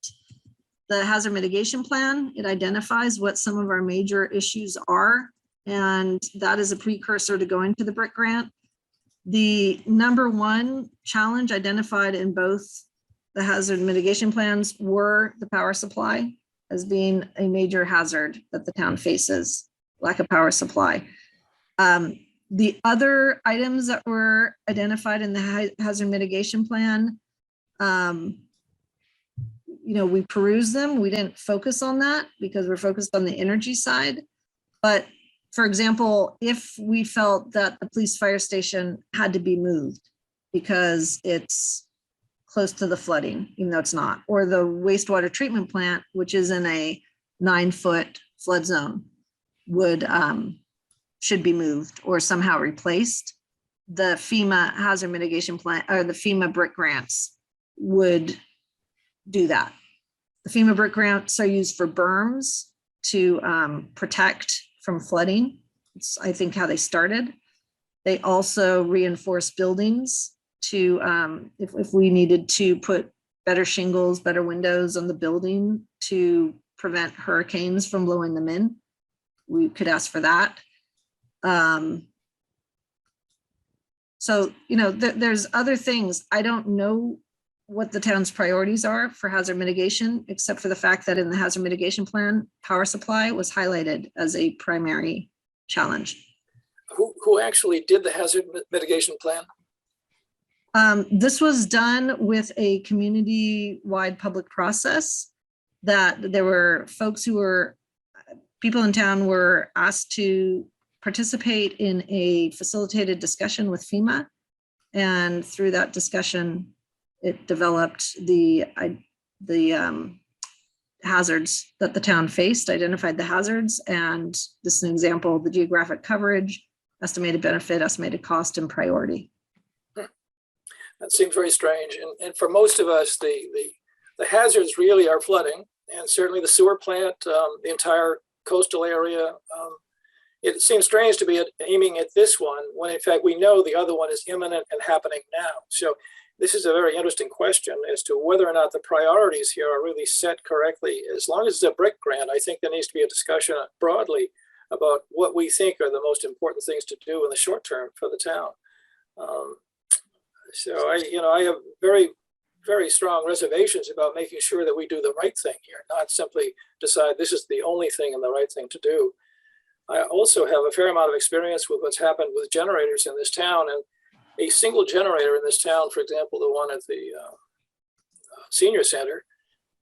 the hazard mitigation plan, it identifies what some of our major issues are, and that is a precursor to going to the brick grant. The #1 challenge identified in both the hazard mitigation plans were the power supply as being a major hazard that the town faces, lack of power supply. The other items that were identified in the hazard mitigation plan, we perused them. We didn't focus on that because we're focused on the energy side. But for example, if we felt that the police fire station had to be moved because it's close to the flooding, even though it's not, or the wastewater treatment plant, which is in a 9-foot flood zone, should be moved or somehow replaced, the FEMA hazard mitigation plan or the FEMA brick grants would do that. The FEMA brick grants are used for berms to protect from flooding. It's, I think, how they started. They also reinforce buildings to, if we needed to put better shingles, better windows on the building to prevent hurricanes from blowing them in, we could ask for that. So, there's other things. I don't know what the town's priorities are for hazard mitigation, except for the fact that in the hazard mitigation plan, power supply was highlighted as a primary challenge. Who actually did the hazard mitigation plan? This was done with a community-wide public process that there were folks who were, people in town were asked to participate in a facilitated discussion with FEMA. And through that discussion, it developed the hazards that the town faced, identified the hazards. And this is an example of the geographic coverage, estimated benefit, estimated cost, and priority. That seems very strange. And for most of us, the hazards really are flooding, and certainly the sewer plant, the entire coastal area. It seems strange to be aiming at this one when in fact we know the other one is imminent and happening now. So this is a very interesting question as to whether or not the priorities here are really set correctly. As long as it's a brick grant, I think there needs to be a discussion broadly about what we think are the most important things to do in the short term for the town. So I have very, very strong reservations about making sure that we do the right thing here, not simply decide this is the only thing and the right thing to do. I also have a fair amount of experience with what's happened with generators in this town, and a single generator in this town, for example, the one at the senior center,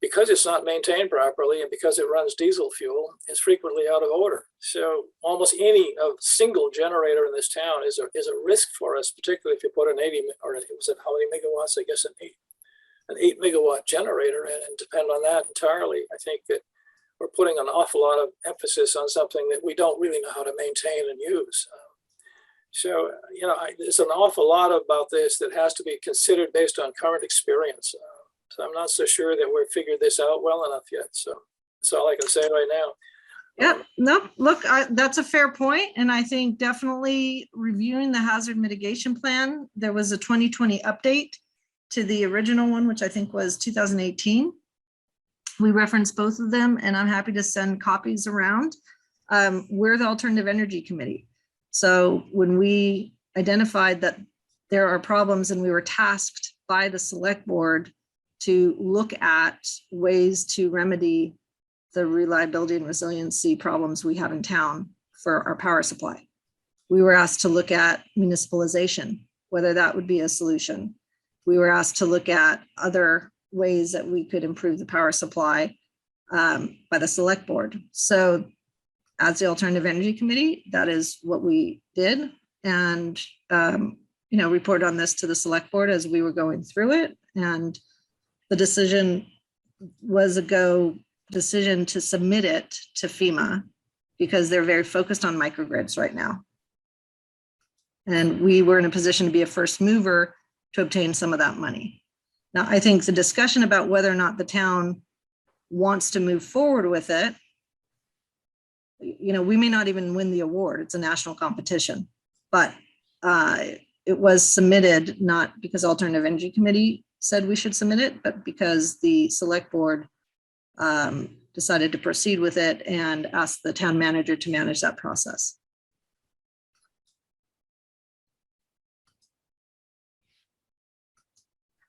because it's not maintained properly and because it runs diesel fuel, is frequently out of order. So almost any single generator in this town is a risk for us, particularly if you put an 80, or was it how many megawatts? I guess an 8 megawatt generator in, and depend on that entirely. I think that we're putting an awful lot of emphasis on something that we don't really know how to maintain and use. So, you know, there's an awful lot about this that has to be considered based on current experience. So I'm not so sure that we've figured this out well enough yet. So that's all I can say right now. Yeah, no, look, that's a fair point. And I think definitely reviewing the hazard mitigation plan, there was a 2020 update to the original one, which I think was 2018. We referenced both of them, and I'm happy to send copies around. We're the Alternative Energy Committee. So when we identified that there are problems and we were tasked by the select board to look at ways to remedy the reliability and resiliency problems we have in town for our power supply. We were asked to look at municipalization, whether that would be a solution. We were asked to look at other ways that we could improve the power supply by the select board. So as the Alternative Energy Committee, that is what we did. And, you know, report on this to the select board as we were going through it. And the decision was a decision to submit it to FEMA because they're very focused on microgrids right now. And we were in a position to be a first mover to obtain some of that money. Now, I think the discussion about whether or not the town wants to move forward with it, you know, we may not even win the award. It's a national competition, but it was submitted not because Alternative Energy Committee said we should submit it, but because the select board decided to proceed with it and asked the town manager to manage that process.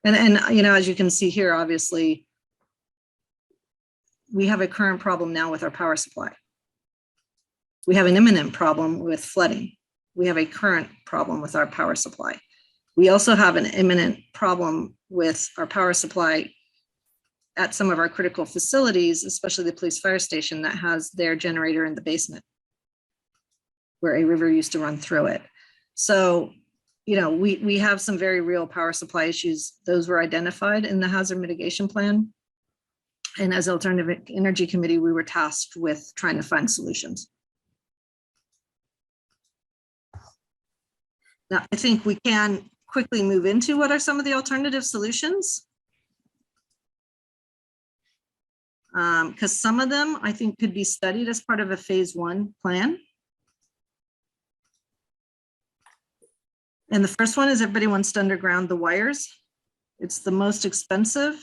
And you know, as you can see here, obviously, we have a current problem now with our power supply. We have an imminent problem with flooding. We have a current problem with our power supply. We also have an imminent problem with our power supply at some of our critical facilities, especially the police fire station that has their generator in the basement where a river used to run through it. So, you know, we have some very real power supply issues. Those were identified in the hazard mitigation plan. And as Alternative Energy Committee, we were tasked with trying to find solutions. Now, I think we can quickly move into what are some of the alternative solutions. Because some of them I think could be studied as part of a phase 1 plan. And the first one is everybody wants to underground the wires. It's the most expensive,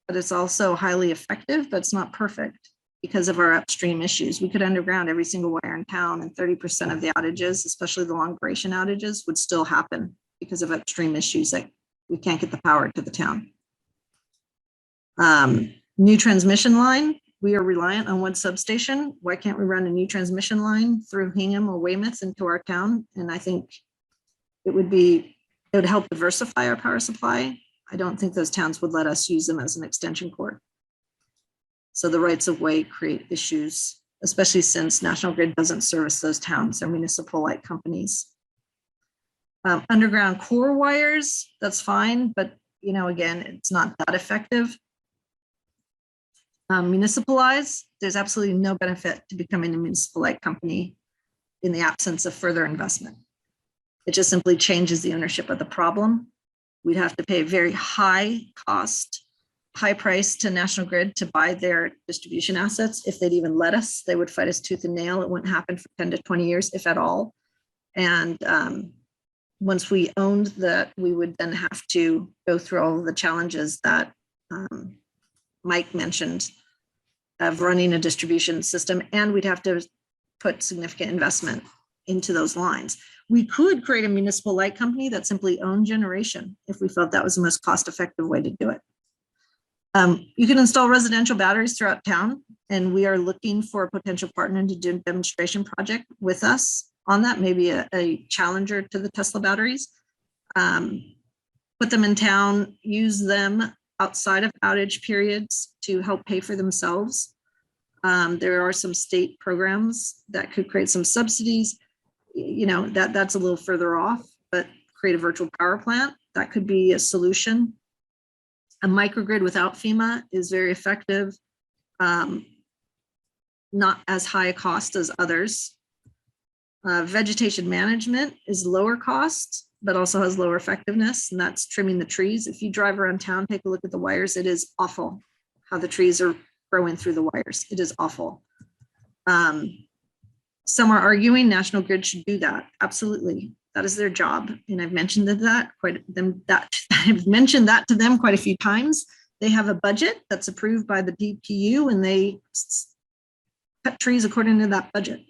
but it's also highly effective, but it's not perfect because of our upstream issues. We could underground every single wire in town and 30% of the outages, especially the long duration outages, would still happen because of upstream issues that we can't get the power to the town. New transmission line, we are reliant on one substation. Why can't we run a new transmission line through Hingham or Weymouth into our town? And I think it would help diversify our power supply. I don't think those towns would let us use them as an extension cord. So the rights of way create issues, especially since National Grid doesn't service those towns. They're municipal-like companies. Underground core wires, that's fine, but you know, again, it's not that effective. Municipalize, there's absolutely no benefit to becoming a municipal-like company in the absence of further investment. It just simply changes the ownership of the problem. We'd have to pay a very high cost, high price to National Grid to buy their distribution assets. If they'd even let us, they would fight us tooth and nail. It wouldn't happen for 10 to 20 years, if at all. And once we owned that, we would then have to go through all of the challenges that Mike mentioned of running a distribution system, and we'd have to put significant investment into those lines. We could create a municipal light company that simply owned generation if we felt that was the most cost-effective way to do it. You can install residential batteries throughout town, and we are looking for a potential partner to do a demonstration project with us on that, maybe a challenger to the Tesla batteries. Put them in town, use them outside of outage periods to help pay for themselves. There are some state programs that could create some subsidies. You know, that's a little further off, but create a virtual power plant, that could be a solution. A microgrid without FEMA is very effective. not as high a cost as others. Vegetation management is lower cost, but also has lower effectiveness, and that's trimming the trees. If you drive around town, take a look at the wires. It is awful how the trees are growing through the wires. It is awful. Some are arguing National Grid should do that. Absolutely. That is their job. And I've mentioned I've mentioned that to them quite a few times. They have a budget that's approved by the DPU and they cut trees according to that budget.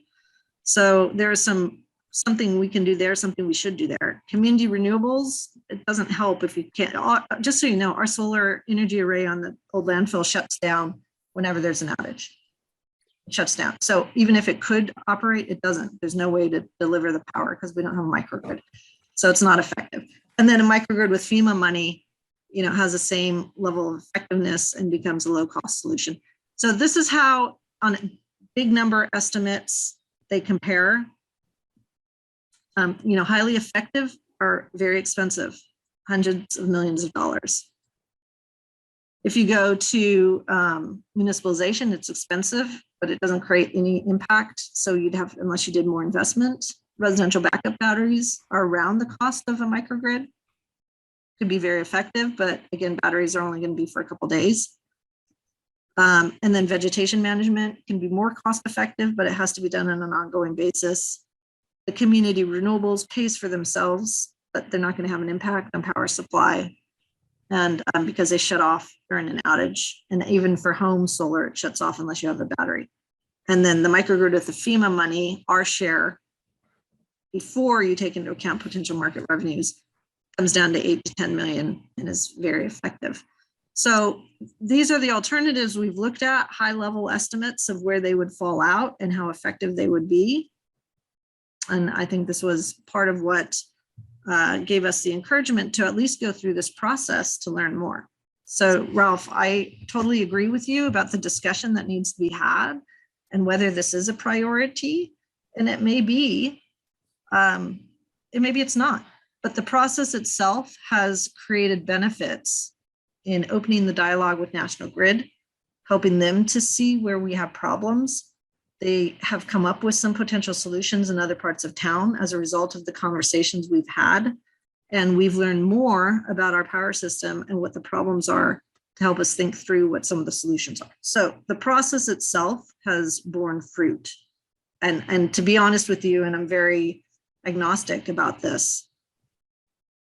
So there is something we can do there, something we should do there. Community renewables, it doesn't help if you can't, just so you know, our solar energy array on the old landfill shuts down whenever there's an outage. It shuts down. So even if it could operate, it doesn't. There's no way to deliver the power because we don't have a microgrid. So it's not effective. And then a microgrid with FEMA money, has the same level of effectiveness and becomes a low cost solution. So this is how on big number estimates they compare. Highly effective are very expensive, hundreds of millions of dollars. If you go to municipalization, it's expensive, but it doesn't create any impact. So you'd have, unless you did more investment. Residential backup batteries are around the cost of a microgrid. Could be very effective, but again, batteries are only going to be for a couple days. And then vegetation management can be more cost effective, but it has to be done on an ongoing basis. The community renewables pays for themselves, but they're not going to have an impact on power supply. And because they shut off during an outage, and even for home solar, it shuts off unless you have a battery. And then the microgrid with the FEMA money, our share, before you take into account potential market revenues, comes down to 8 to 10 million and is very effective. So these are the alternatives we've looked at, high level estimates of where they would fall out and how effective they would be. And I think this was part of what gave us the encouragement to at least go through this process to learn more. So Ralph, I totally agree with you about the discussion that needs to be had and whether this is a priority. And it may be, it's not, but the process itself has created benefits in opening the dialogue with National Grid, helping them to see where we have problems. They have come up with some potential solutions in other parts of town as a result of the conversations we've had. And we've learned more about our power system and what the problems are to help us think through what some of the solutions are. So the process itself has borne fruit. And to be honest with you, and I'm very agnostic about this,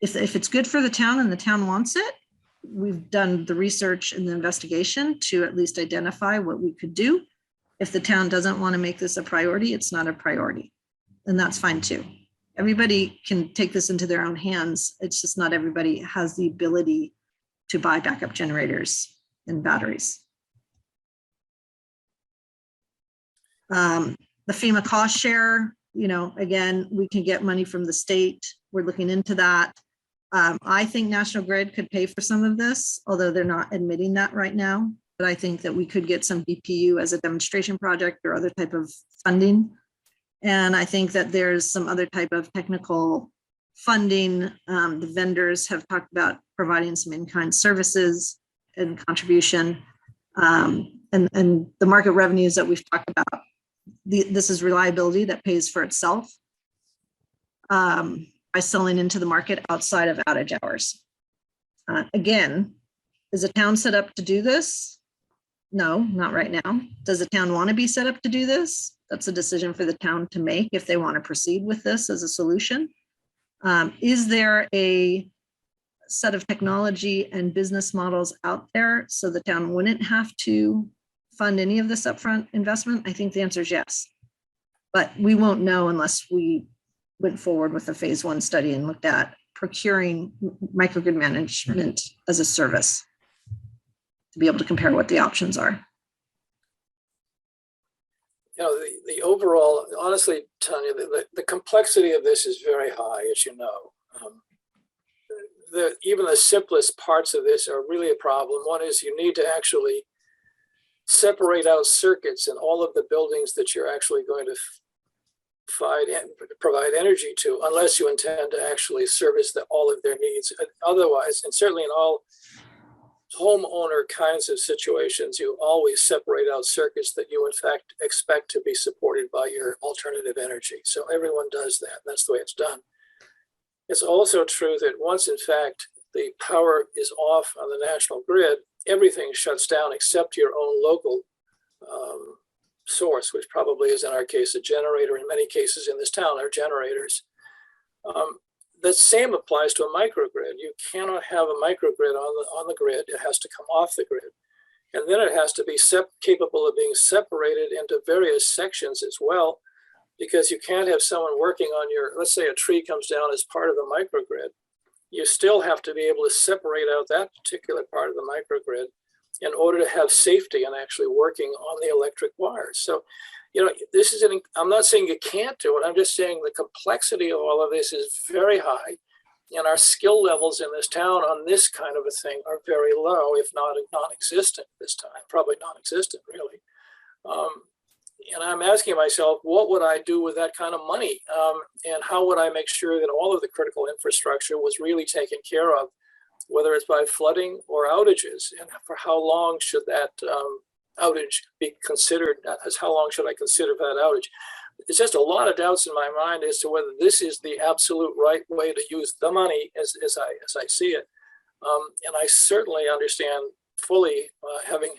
if it's good for the town and the town wants it, we've done the research and the investigation to at least identify what we could do. If the town doesn't want to make this a priority, it's not a priority. And that's fine too. Everybody can take this into their own hands. It's just not everybody has the ability to buy backup generators and batteries. The FEMA cost share, again, we can get money from the state. We're looking into that. I think National Grid could pay for some of this, although they're not admitting that right now. But I think that we could get some DPU as a demonstration project or other type of funding. And I think that there's some other type of technical funding. The vendors have talked about providing some in-kind services and contribution. And the market revenues that we've talked about, this is reliability that pays for itself by selling into the market outside of outage hours. Again, is a town set up to do this? No, not right now. Does the town want to be set up to do this? That's a decision for the town to make if they want to proceed with this as a solution. Is there a set of technology and business models out there so the town wouldn't have to fund any of this upfront investment? I think the answer is yes. But we won't know unless we went forward with a phase 1 study and looked at procuring microgrid management as a service to be able to compare what the options are. The overall, honestly, Tanya, the complexity of this is very high, as you know. Even the simplest parts of this are really a problem. One is you need to actually separate out circuits in all of the buildings that you're actually going to provide energy to, unless you intend to actually service all of their needs. Otherwise, and certainly in all homeowner kinds of situations, you always separate out circuits that you in fact expect to be supported by your alternative energy. So everyone does that. That's the way it's done. It's also true that once in fact the power is off on the national grid, everything shuts down except your own local source, which probably is in our case a generator. In many cases in this town are generators. The same applies to a microgrid. You cannot have a microgrid on the grid. It has to come off the grid. And then it has to be capable of being separated into various sections as well, because you can't have someone working on your, let's say a tree comes down as part of the microgrid. You still have to be able to separate out that particular part of the microgrid in order to have safety and actually working on the electric wires. So, you know, this is I'm not saying you can't do it. I'm just saying the complexity of all of this is very high, and our skill levels in this town on this kind of a thing are very low, if not non-existent this time, probably non-existent really. And I'm asking myself, what would I do with that kind of money? And how would I make sure that all of the critical infrastructure was really taken care of, whether it's by flooding or outages, and for how long should that outage be considered? As how long should I consider that outage? It's just a lot of doubts in my mind as to whether this is the absolute right way to use the money as I see it. And I certainly understand fully, having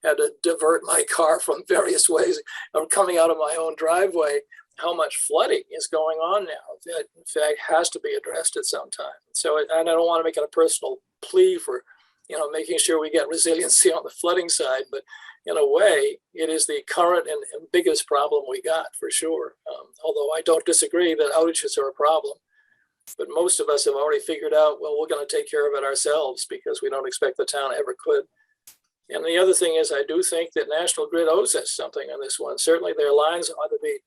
had to divert my car from various ways of coming out of my own driveway, how much flooding is going on now that in fact has to be addressed at some time. So, and I don't want to make it a personal plea for, you know, making sure we get resiliency on the flooding side, but in a way, it is the current and biggest problem we got for sure. Although I don't disagree that outages are a problem, but most of us have already figured out, well, we're going to take care of it ourselves because we don't expect the town ever could. And the other thing is, I do think that National Grid owes us something on this one. Certainly their lines ought to be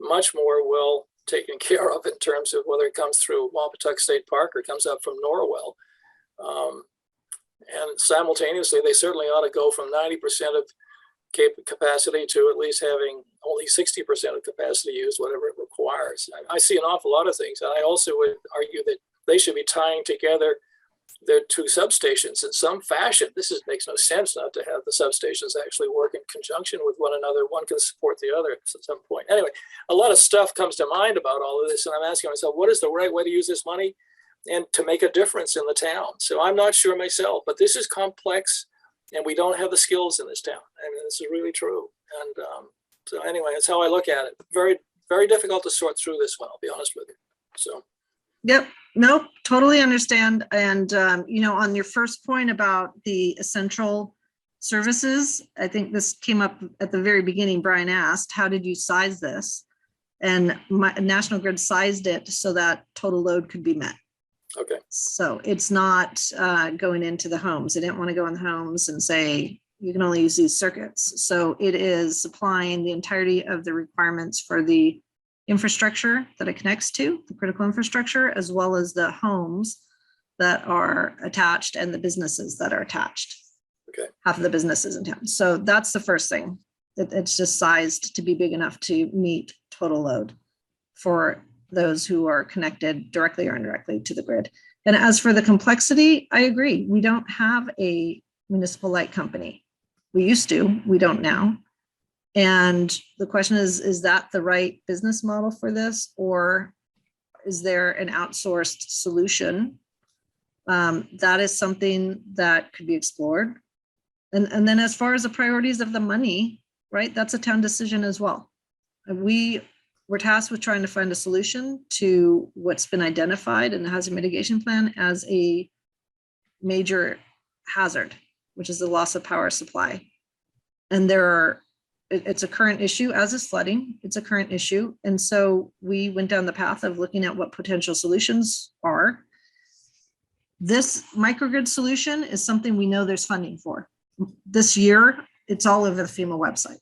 much more well taken care of in terms of whether it comes through Wampatuck State Park or comes up from Norwell. And simultaneously, they certainly ought to go from 90% of capacity to at least having only 60% of capacity used, whatever it requires. I see an awful lot of things. And I also would argue that they should be tying together their two substations in some fashion. Makes no sense not to have the substations actually work in conjunction with one another. One can support the other at some point. Anyway, a lot of stuff comes to mind about all of this. And I'm asking myself, what is the right way to use this money and to make a difference in the town? So I'm not sure myself, but this is complex and we don't have the skills in this town. I mean, this is really true. And so anyway, that's how I look at it. Very, very difficult to sort through this one, I'll be honest with you. So. Yep. No, totally understand. And, you know, on your first point about the essential services, I think this came up at the very beginning. Brian asked, how did you size this? And National Grid sized it so that total load could be met. Okay. So it's not going into the homes. They didn't want to go in the homes and say, you can only use these circuits. So it is supplying the entirety of the requirements for the infrastructure that it connects to, the critical infrastructure, as well as the homes that are attached and the businesses that are attached. Okay. Half of the businesses in town. So that's the first thing. It's just sized to be big enough to meet total load for those who are connected directly or indirectly to the grid. And as for the complexity, I agree. We don't have a municipal light company. We used to, we don't now. And the question is that the right business model for this, or is there an outsourced solution? That is something that could be explored. And then as far as the priorities of the money, right, that's a town decision as well. We're tasked with trying to find a solution to what's been identified in the Hazard Mitigation Plan as a major hazard, which is the loss of power supply. And it's a current issue, as is flooding. It's a current issue. And so we went down the path of looking at what potential solutions are. This microgrid solution is something we know there's funding for. This year, it's all over the FEMA website.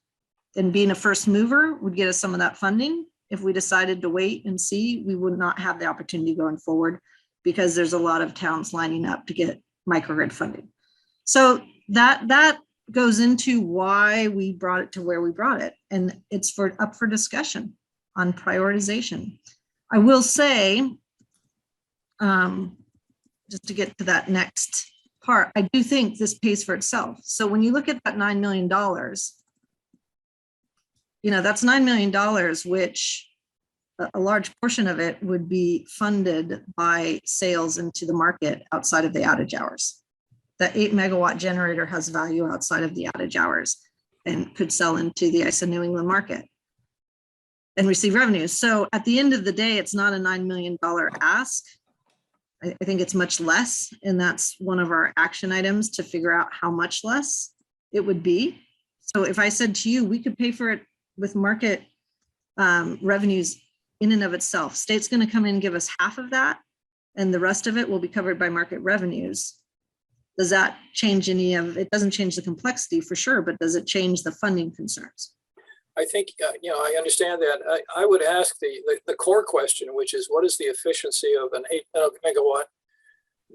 And being a first mover would get us some of that funding. If we decided to wait and see, we would not have the opportunity going forward because there's a lot of towns lining up to get microgrid funding. So that goes into why we brought it to where we brought it. And it's up for discussion on prioritization. I will say, just to get to that next part, I do think this pays for itself. So when you look at that $9 million, that's $9 million, which a large portion of it would be funded by sales into the market outside of the outage hours. That 8 megawatt generator has value outside of the outage hours and could sell into the ISO New England market and receive revenues. So at the end of the day, it's not a $9 million ask. I think it's much less. And that's one of our action items to figure out how much less it would be. So if I said to you, we could pay for it with market revenues in and of itself, state's going to come in and give us half of that, and the rest of it will be covered by market revenues. Does that change any of it? Doesn't change the complexity for sure, but does it change the funding concerns? I think, I understand that. I would ask the core question, which is what is the efficiency of an 8 megawatt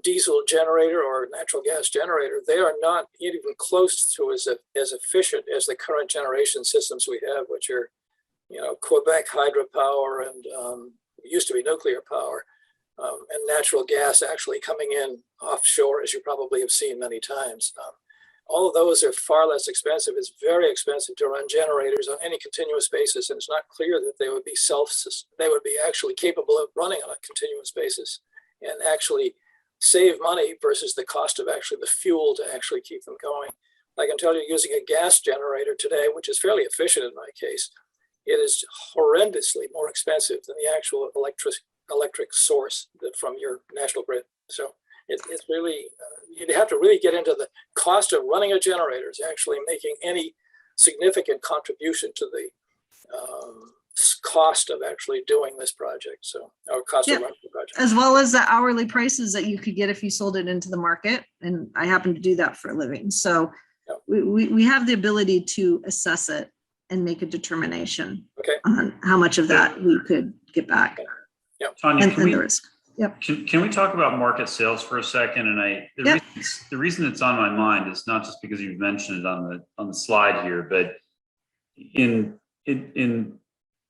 diesel generator or natural gas generator? They are not even close to as efficient as the current generation systems we have, which are, Quebec hydropower and used to be nuclear power, and natural gas actually coming in offshore, as you probably have seen many times. All of those are far less expensive. It's very expensive to run generators on any continuous basis, and it's not clear that they would be actually capable of running on a continuous basis and actually save money versus the cost of actually the fuel to actually keep them going. I can tell you, using a gas generator today, which is fairly efficient in my case, it is horrendously more expensive than the actual electric source from your national grid. So it's really, you'd have to really get into the cost of running a generator is actually making any significant contribution to the cost of actually doing this project. So, or cost of running the project. As well as the hourly prices that you could get if you sold it into the market. And I happen to do that for a living. So we have the ability to assess it and make a determination on how much of that we could get back. Tanya, and the risk. Can we talk about market sales for a second? And the reason it's on my mind is not just because you've mentioned it on the slide here, but in an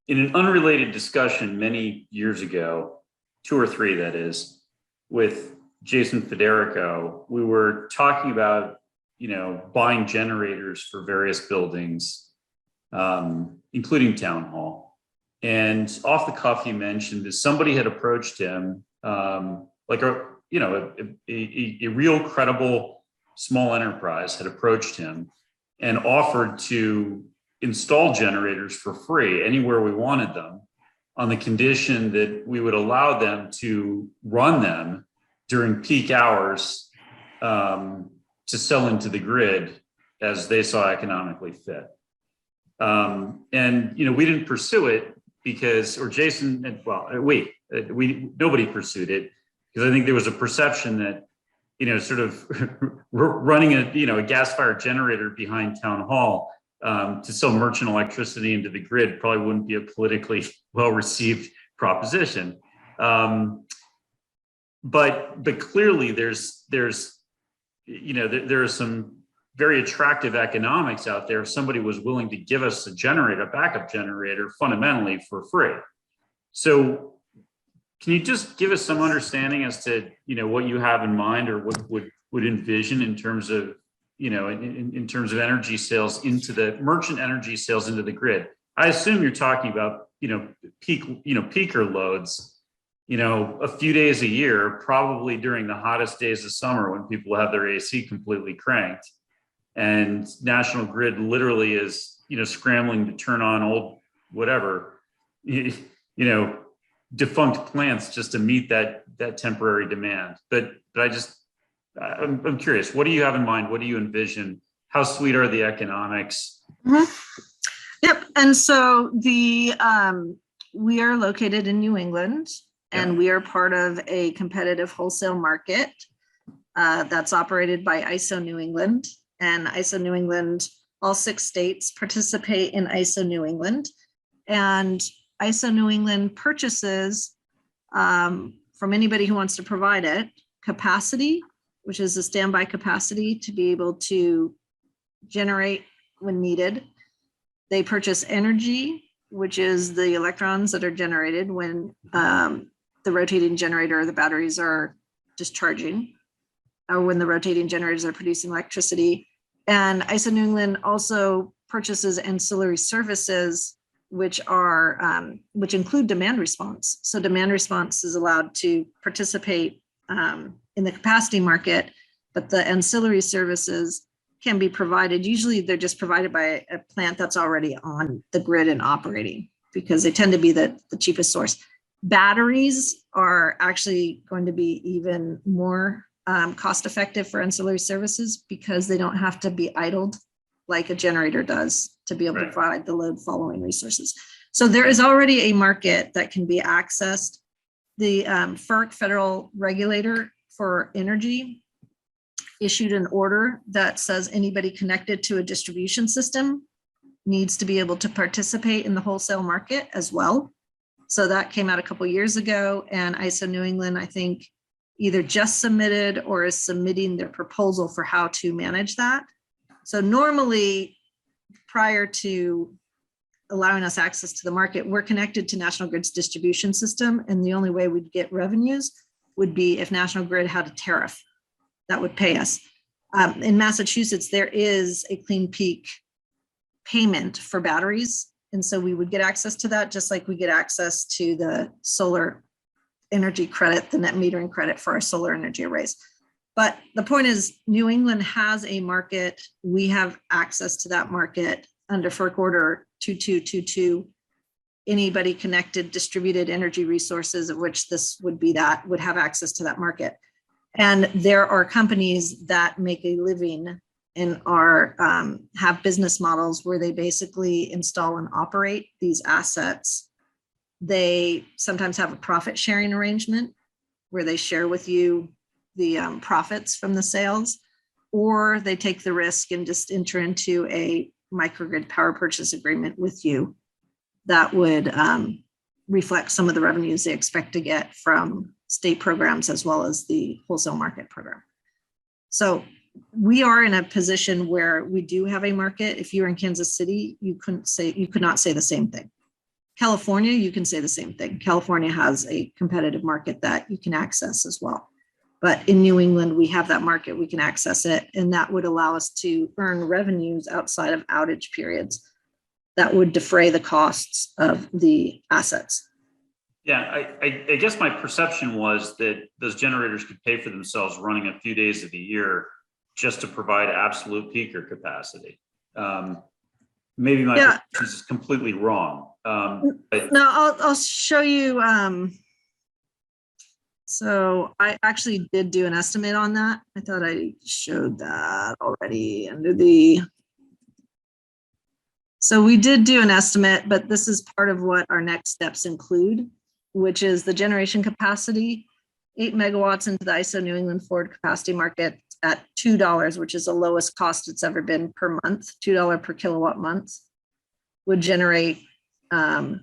unrelated discussion many years ago, 2 or 3 that is, with Jason Federico, we were talking about buying generators for various buildings, including town hall. And off the cuff, he mentioned that somebody had approached him, like a real credible small enterprise had approached him and offered to install generators for free anywhere we wanted them, on the condition that we would allow them to run them during peak hours to sell into the grid as they saw economically fit. And we didn't pursue it because, or Jason, nobody pursued it because I think there was a perception that, sort of running a gas-fired generator behind town hall to sell merchant electricity into the grid probably wouldn't be a politically well-received proposition. But clearly there are some very attractive economics out there if somebody was willing to give us a backup generator, fundamentally for free. So can you just give us some understanding as to, what you have in mind or what would envision in terms of, in terms of energy sales into the merchant energy sales into the grid? I assume you're talking about, peaker loads, a few days a year, probably during the hottest days of summer when people have their AC completely cranked. And National Grid literally is, scrambling to turn on old, whatever, defunct plants just to meet that temporary demand. But I'm curious, what do you have in mind? What do you envision? How sweet are the economics? Mm-hmm. Yep. And so we are located in New England, and we are part of a competitive wholesale market that's operated by ISO New England. And ISO New England, all 6 states participate in ISO New England. And ISO New England purchases from anybody who wants to provide it, capacity, which is the standby capacity to be able to generate when needed. They purchase energy, which is the electrons that are generated when the rotating generator or the batteries are discharging. or when the rotating generators are producing electricity. And ISO New England also purchases ancillary services, which include demand response. So demand response is allowed to participate in the capacity market, but the ancillary services can be provided. Usually they're just provided by a plant that's already on the grid and operating, because they tend to be the cheapest source. Batteries are actually going to be even more cost effective for ancillary services, because they don't have to be idled like a generator does to be able to provide the load following resources. So there is already a market that can be accessed. The FERC, federal regulator for energy, issued an order that says anybody connected to a distribution system needs to be able to participate in the wholesale market as well. So that came out a couple of years ago, and ISO New England, I think, either just submitted or is submitting their proposal for how to manage that. So normally, prior to allowing us access to the market, we're connected to National Grid's distribution system, and the only way we'd get revenues would be if National Grid had a tariff that would pay us. In Massachusetts, there is a clean peak payment for batteries, and so we would get access to that, just like we get access to the solar energy credit, the net metering credit for our solar energy arrays. But the point is, New England has a market. We have access to that market under FERC Order 2222. Anybody connected distributed energy resources, of which this would be, that would have access to that market. And there are companies that make a living and are have business models where they basically install and operate these assets. They sometimes have a profit sharing arrangement where they share with you the profits from the sales, or they take the risk and just enter into a microgrid power purchase agreement with you that would reflect some of the revenues they expect to get from state programs as well as the wholesale market program. So we are in a position where we do have a market. If you were in Kansas City, you could not say the same thing. California, you can say the same thing. California has a competitive market that you can access as well. But in New England, we have that market, we can access it, and that would allow us to earn revenues outside of outage periods that would defray the costs of the assets. Yeah, I guess my perception was that those generators could pay for themselves running a few days of the year just to provide absolute peaker capacity. Maybe my perception is completely wrong. But no, I'll show you. So I actually did do an estimate on that. I thought I showed that already under the. So we did do an estimate, but this is part of what our next steps include, which is the generation capacity, 8 megawatts into the ISO New England forward capacity market at $2, which is the lowest cost it's ever been per month, $2 per kilowatt month, would generate, the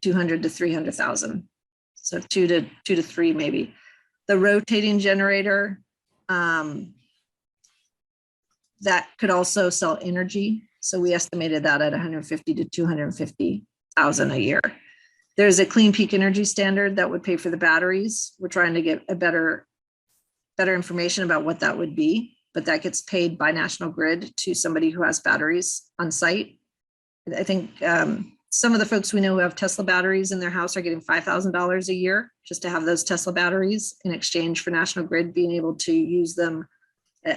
200 to 300,000. So 2 to 3 maybe. The rotating generator that could also sell energy. So we estimated that at 150 to 250,000 a year. There's a clean peak energy standard that would pay for the batteries. We're trying to get a better information about what that would be, but that gets paid by National Grid to somebody who has batteries on site. I think some of the folks we know who have Tesla batteries in their house are getting $5,000 a year just to have those Tesla batteries in exchange for National Grid being able to use them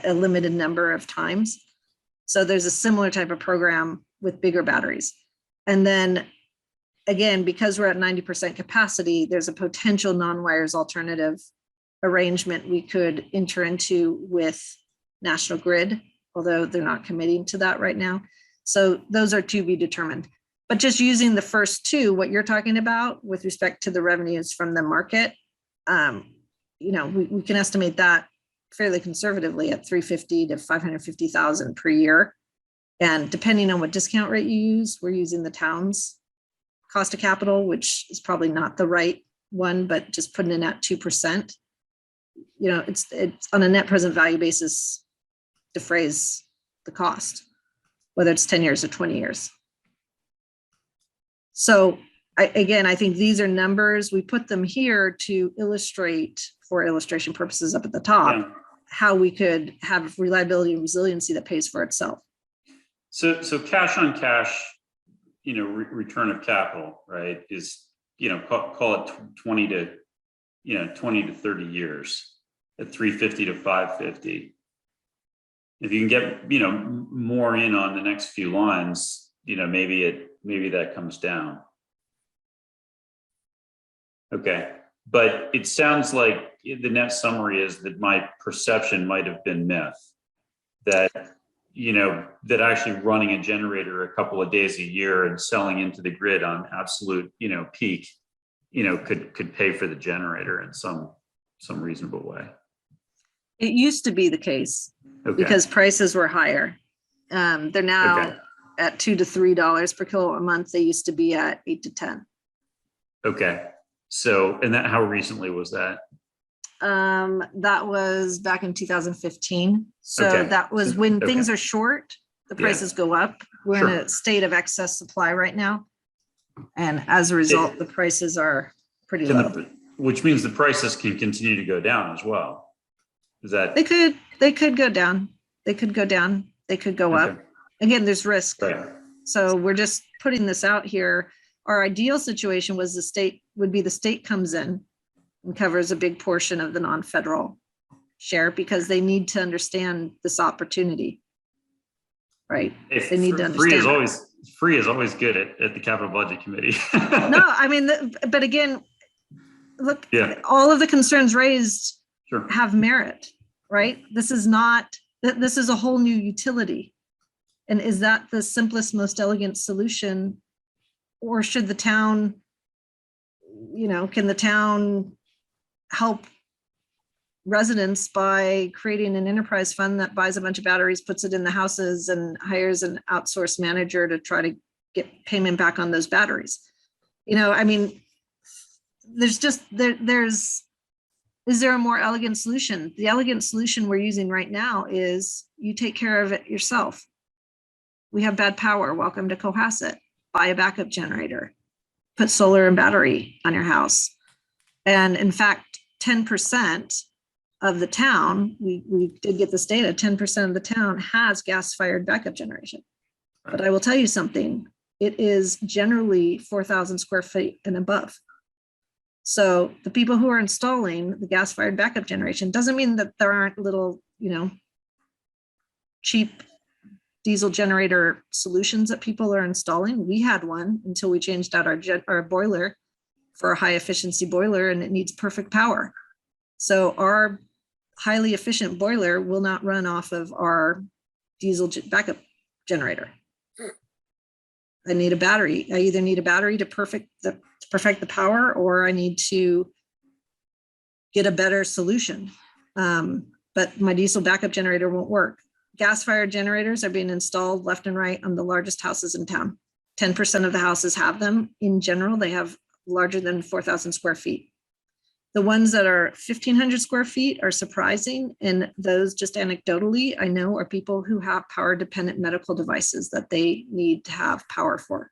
a limited number of times. So there's a similar type of program with bigger batteries. And then again, because we're at 90% capacity, there's a potential non-wires alternative arrangement we could enter into with National Grid, although they're not committing to that right now. So those are to be determined. But just using the first two, what you're talking about with respect to the revenues from the market, we can estimate that fairly conservatively at 350 to 550,000 per year. And depending on what discount rate you use, we're using the town's cost of capital, which is probably not the right one, but just putting in at 2%, it's on a net present value basis, defrays the cost, whether it's 10 years or 20 years. So I think these are numbers. We put them here to illustrate, for illustration purposes up at the top, how we could have reliability and resiliency that pays for itself. So cash on cash, return of capital, right, is, call it 20 to 30 years at 350 to 550. If you can get, more in on the next few lines, maybe that comes down. Okay. But it sounds like the net summary is that my perception might have been myth, that, that actually running a generator a couple of days a year and selling into the grid on absolute, peak, could pay for the generator in some reasonable way. It used to be the case Okay. because prices were higher. They're now Okay. at $2 to $3 per kilowatt a month. They used to be at 8 to 10. Okay. So, and how recently was that? That was back in 2015. So Okay. that was when Okay. things are short, the Yeah. prices go up. We're Sure. in a state of excess supply right now. And as a result, the prices are pretty low. Which means the prices can continue to go down as well. Is that? They could go down. They could go down. They could go up. Okay. Again, there's risk. Right. So we're just putting this out here. Our ideal situation was the state comes in and covers a big portion of the non-federal share because they need to understand this opportunity. Right? They need to understand. Free is always good at the capital budget committee. No, I mean, but again, look, Yeah. all of the concerns raised Sure. have merit, right? This is a whole new utility. And is that the simplest, most elegant solution? Or should the town, can the town help residents by creating an enterprise fund that buys a bunch of batteries, puts it in the houses and hires an outsourced manager to try to get payment back on those batteries? I mean, is there a more elegant solution? The elegant solution we're using right now is you take care of it yourself. We have bad power. Welcome to Cohasset. Buy a backup generator, put solar and battery on your house. And in fact, 10% of the town, we did get this data, 10% of the town has gas-fired backup generation. But I will tell you something, it is generally 4,000 square feet and above. So the people who are installing the gas-fired backup generation doesn't mean that there aren't little, cheap diesel generator solutions that people are installing. We had one until we changed out our boiler for a high efficiency boiler, and it needs perfect power. So our highly efficient boiler will not run off of our diesel backup generator. I need a battery. I either need a battery to perfect the power, or I need to get a better solution. But my diesel backup generator won't work. Gas-fired generators are being installed left and right on the largest houses in town. 10% of the houses have them. In general, they have larger than 4,000 square feet. The ones that are 1,500 square feet are surprising. And those, just anecdotally, I know are people who have power-dependent medical devices that they need to have power for.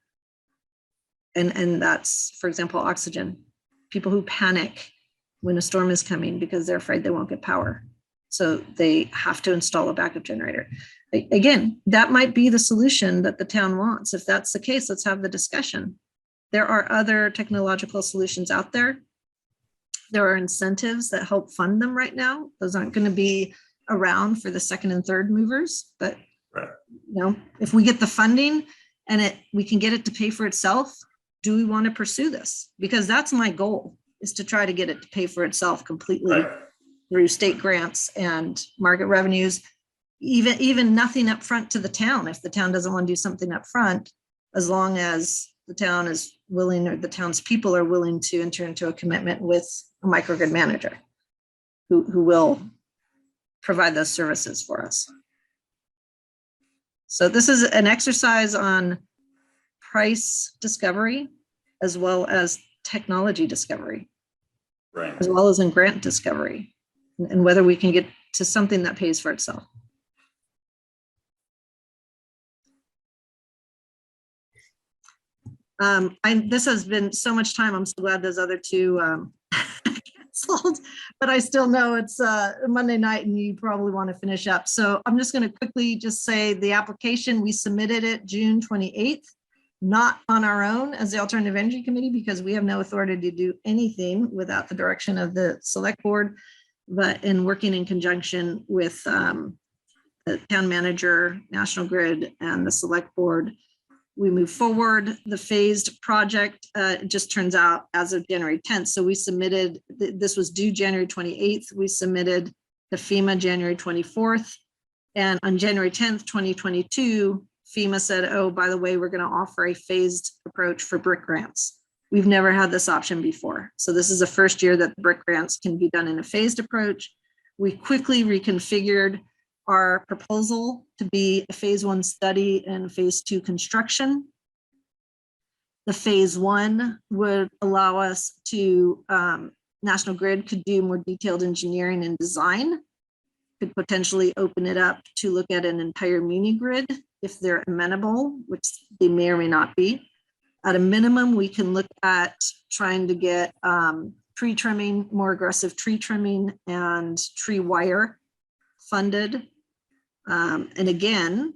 And that's, for example, oxygen. People who panic when a storm is coming because they're afraid they won't get power. So they have to install a backup generator. Again, that might be the solution that the town wants. If that's the case, let's have the discussion. There are other technological solutions out there. There are incentives that help fund them right now. Those aren't going to be around for the second and third movers, but if we get the funding and we can get it to pay for itself, do we want to pursue this? Because that's my goal, is to try to get it to pay for itself completely. Right. Through state grants and market revenues, even nothing up front to the town. If the town doesn't want to do something up front, as long as the town is willing, or the town's people are willing to enter into a commitment with a microgrid manager who will provide those services for us. So this is an exercise on price discovery as well as technology discovery, right, as well as in grant discovery, and whether we can get to something that pays for itself. This has been so much time. I'm so glad those other two canceled, but I still know it's Monday night and you probably want to finish up. So I'm just going to quickly just say the application, we submitted it June 28th, not on our own as the Alternative Energy Committee, because we have no authority to do anything without the direction of the select board, but in working in conjunction with the town manager, National Grid, and the select board, we move forward. The phased project just turns out as of January 10th. So we submitted, this was due January 28th. We submitted to FEMA January 24th. And on January 10th, 2022, FEMA said, oh, by the way, we're going to offer a phased approach for brick grants. We've never had this option before. So this is the first year that the brick grants can be done in a phased approach. We quickly reconfigured our proposal to be a phase 1 study and phase 2 construction. The phase 1 would allow us to, National Grid could do more detailed engineering and design, could potentially open it up to look at an entire mini grid if they're amenable, which they may or may not be. At a minimum, we can look at trying to get tree trimming, more aggressive tree trimming and tree wire funded. And again,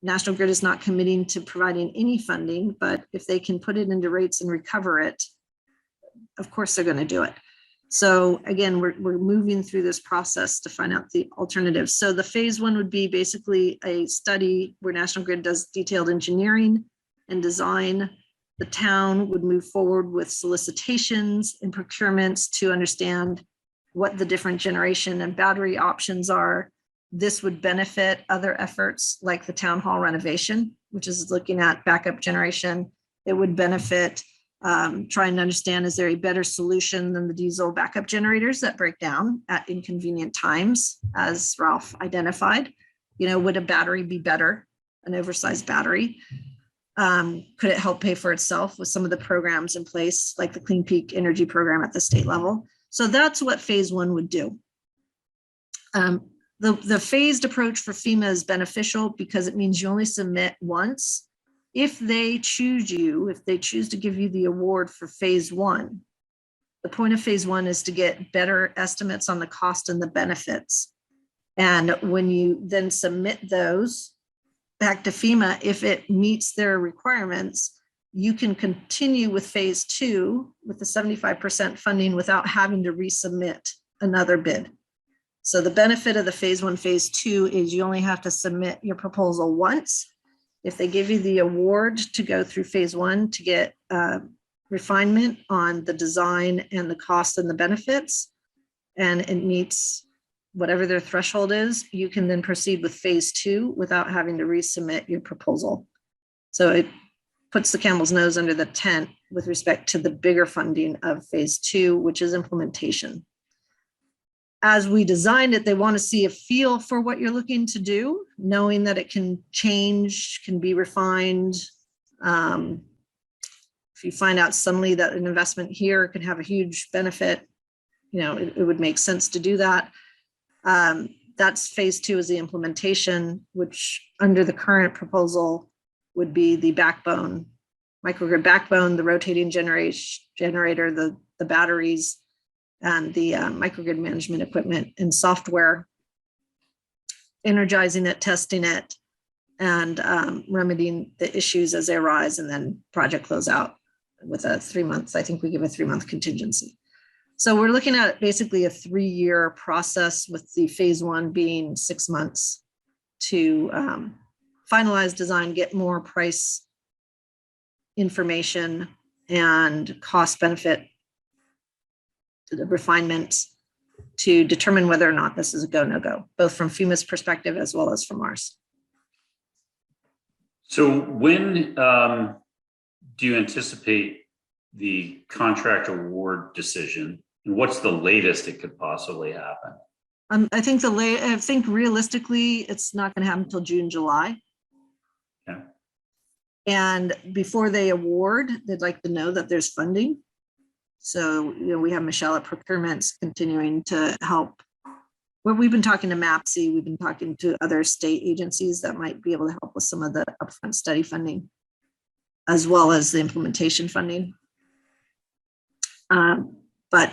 National Grid is not committing to providing any funding, but if they can put it into rates and recover it, of course they're going to do it. So again, we're moving through this process to find out the alternatives. So the phase 1 would be basically a study where National Grid does detailed engineering and design. The town would move forward with solicitations and procurements to understand what the different generation and battery options are. This would benefit other efforts like the town hall renovation, which is looking at backup generation. It would benefit trying to understand, is there a better solution than the diesel backup generators that break down at inconvenient times, as Ralph identified? You know, would a battery be better, an oversized battery? Could it help pay for itself with some of the programs in place, like the Clean Peak Energy Program at the state level? So that's what phase 1 would do. The phased approach for FEMA is beneficial because it means you only submit once. If they choose you, if they choose to give you the award for phase 1, the point of phase 1 is to get better estimates on the cost and the benefits. And when you then submit those back to FEMA, if it meets their requirements, you can continue with phase 2 with the 75% funding without having to resubmit another bid. So the benefit of the phase 1, phase 2 is you only have to submit your proposal once. If they give you the award to go through phase 1 to get refinement on the design and the cost and the benefits, and it meets whatever their threshold is, you can then proceed with phase 2 without having to resubmit your proposal. So it puts the camel's nose under the tent with respect to the bigger funding of phase 2, which is implementation. As we designed it, they want to see a feel for what you're looking to do, knowing that it can change, can be refined. If you find out suddenly that an investment here could have a huge benefit, you know, it would make sense to do that. That's phase 2 is the implementation, which under the current proposal would be the backbone, microgrid backbone, the rotating generator, the batteries, and the microgrid management equipment and software, energizing it, testing it, and remedying the issues as they arise, and then project close out with a 3 months. I think we give a 3-month contingency. So we're looking at basically a 3-year process, with the phase 1 being 6 months to finalize design, get more price information and cost benefit, the refinements to determine whether or not this is a go, no go, both from FEMA's perspective as well as from ours. So when do you anticipate the contract award decision? And what's the latest it could possibly happen? I think realistically, it's not going to happen until June, July. Okay. And before they award, they'd like to know that there's funding. So, you know, we have Michelle at procurements continuing to help. Well, we've been talking to MAPC, we've been talking to other state agencies that might be able to help with some of the upfront study funding, as well as the implementation funding. But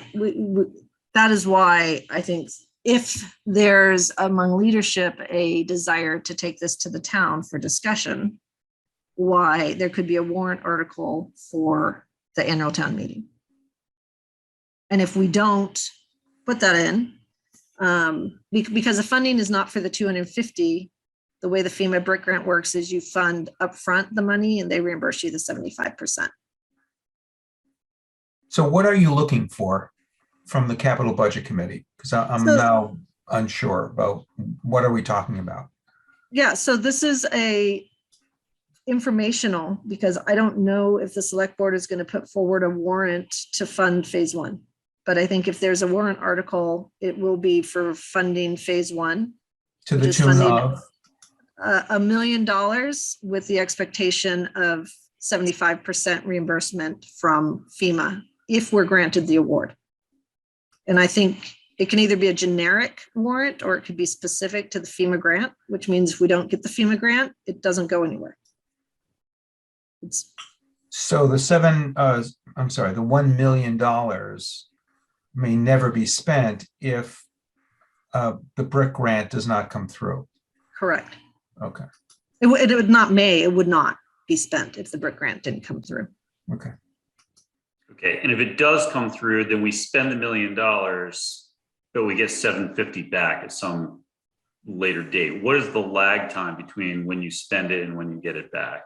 that is why I think if there's among leadership a desire to take this to the town for discussion, why there could be a warrant article for the annual town meeting. And if we don't put that in, because the funding is not for the 250, the way the FEMA brick grant works is you fund upfront the money and they reimburse you the 75%. So what are you looking for from the capital budget committee? Because I'm now unsure about what are we talking about? Yeah, so this is a informational, because I don't know if the select board is going to put forward a warrant to fund phase one. But I think if there's a warrant article, it will be for funding phase one. To the which is tune funding of? $1 million with the expectation of 75% reimbursement from FEMA if we're granted the award. And I think it can either be a generic warrant or it could be specific to the FEMA grant, which means if we don't get the FEMA grant, it doesn't go anywhere. So the the $1 million may never be spent if the brick grant does not come through. Correct. Okay. It would not be spent if the brick grant didn't come through. Okay. Okay, and if it does come through, then we spend the $1 million, but we get 750 back at some later date. What is the lag time between when you spend it and when you get it back?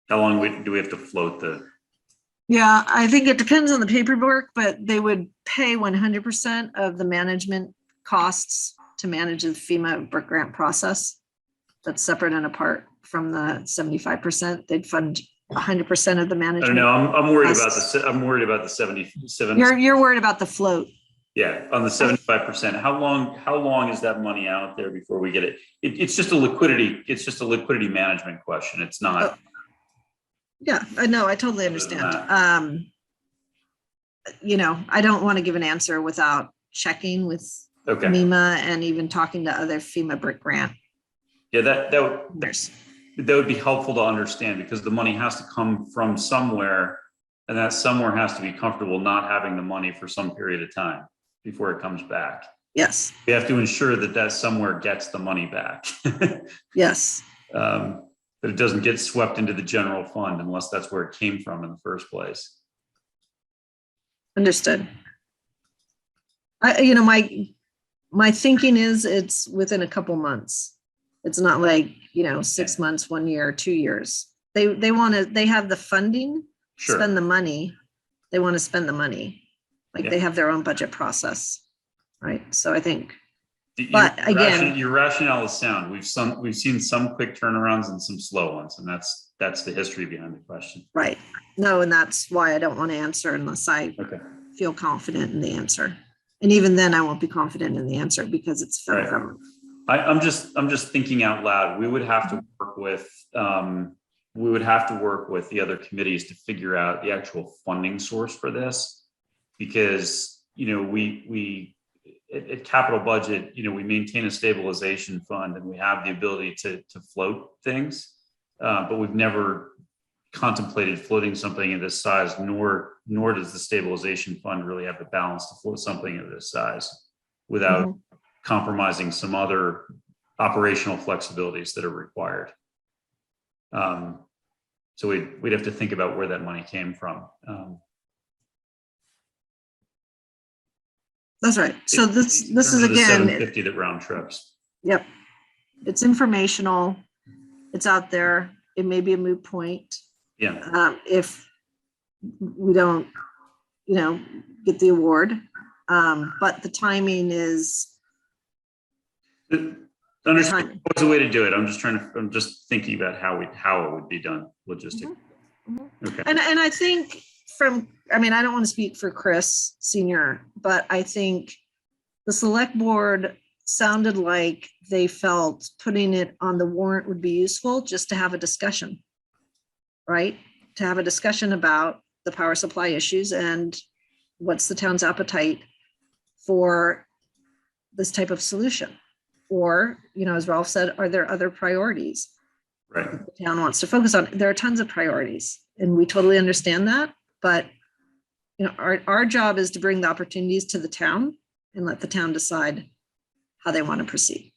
How long do we have to float the? Yeah, I think it depends on the paperwork, but they would pay 100% of the management costs to manage the FEMA brick grant process. That's separate and apart from the 75%. They'd fund 100% of the management. I don't know. I'm worried costs. about I'm worried about the 77. You're worried about the float. Yeah, on the 75%. How long is that money out there before we get it? It's just a liquidity. It's just a liquidity management question. It's not. Oh. Yeah, I know. I totally understand. I don't want to give an answer without checking with FEMA and even talking to other FEMA brick grant. Yeah, that would be helpful to understand, because the money has to come from somewhere, and that somewhere has to be comfortable not having the money for some period of time before it comes back. Yes. We have to ensure that somewhere gets the money back. Yes. That it doesn't get swept into the general fund unless that's where it came from in the first place. Understood. My thinking is it's within a couple months. It's not like, 6 months, 1 year, 2 years. They have the funding, Sure. spend the money. They want to spend the money. They have their own budget process. Right. So I think, your rationale is sound. We've seen some quick turnarounds and some slow ones, and that's the history behind the question. Right. No, and that's why I don't want to answer unless I feel confident in the answer. And even then I won't be confident in the answer because it's federal government. I'm just thinking out loud. We would have to work with the other committees to figure out the actual funding source for this, because we at capital budget, we maintain a stabilization fund and we have the ability to float things, but we've never contemplated floating something of this size, nor does the stabilization fund really have the balance to float something of this size without compromising some other operational flexibilities that are required. So we'd have to think about where that money came from. That's right. So this is again 750 that round trips. Yep. It's informational. It's out there. It may be a moot point. Yeah. If we don't, get the award. But the timing is. There's a way to do it. I'm just thinking about how it would be done logistically. Okay. And I think I don't want to speak for Chris Senior, but I think the select board sounded like they felt putting it on the warrant would be useful just to have a discussion, right? To have a discussion about the power supply issues and what's the town's appetite for this type of solution. Or, as Ralph said, are there other priorities right that the town wants to focus on? There are tons of priorities and we totally understand that, but you know, our job is to bring the opportunities to the town and let the town decide how they want to proceed.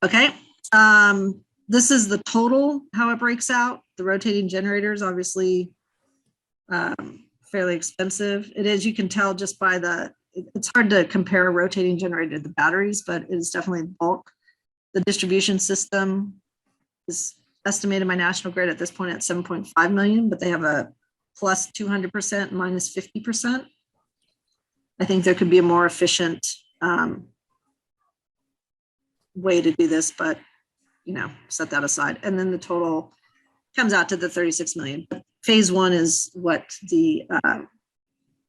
Okay, this is the total, how it breaks out. The rotating generators, obviously, fairly expensive. It is, you can tell just by it's hard to compare a rotating generator to the batteries, but it is definitely bulk. The distribution system is estimated by National Grid at this point at 7.5 million, but they have a plus 200%, minus 50%. I think there could be a more efficient way to do this, but you know, set that aside. And then the total comes out to the 36 million. Phase one is what the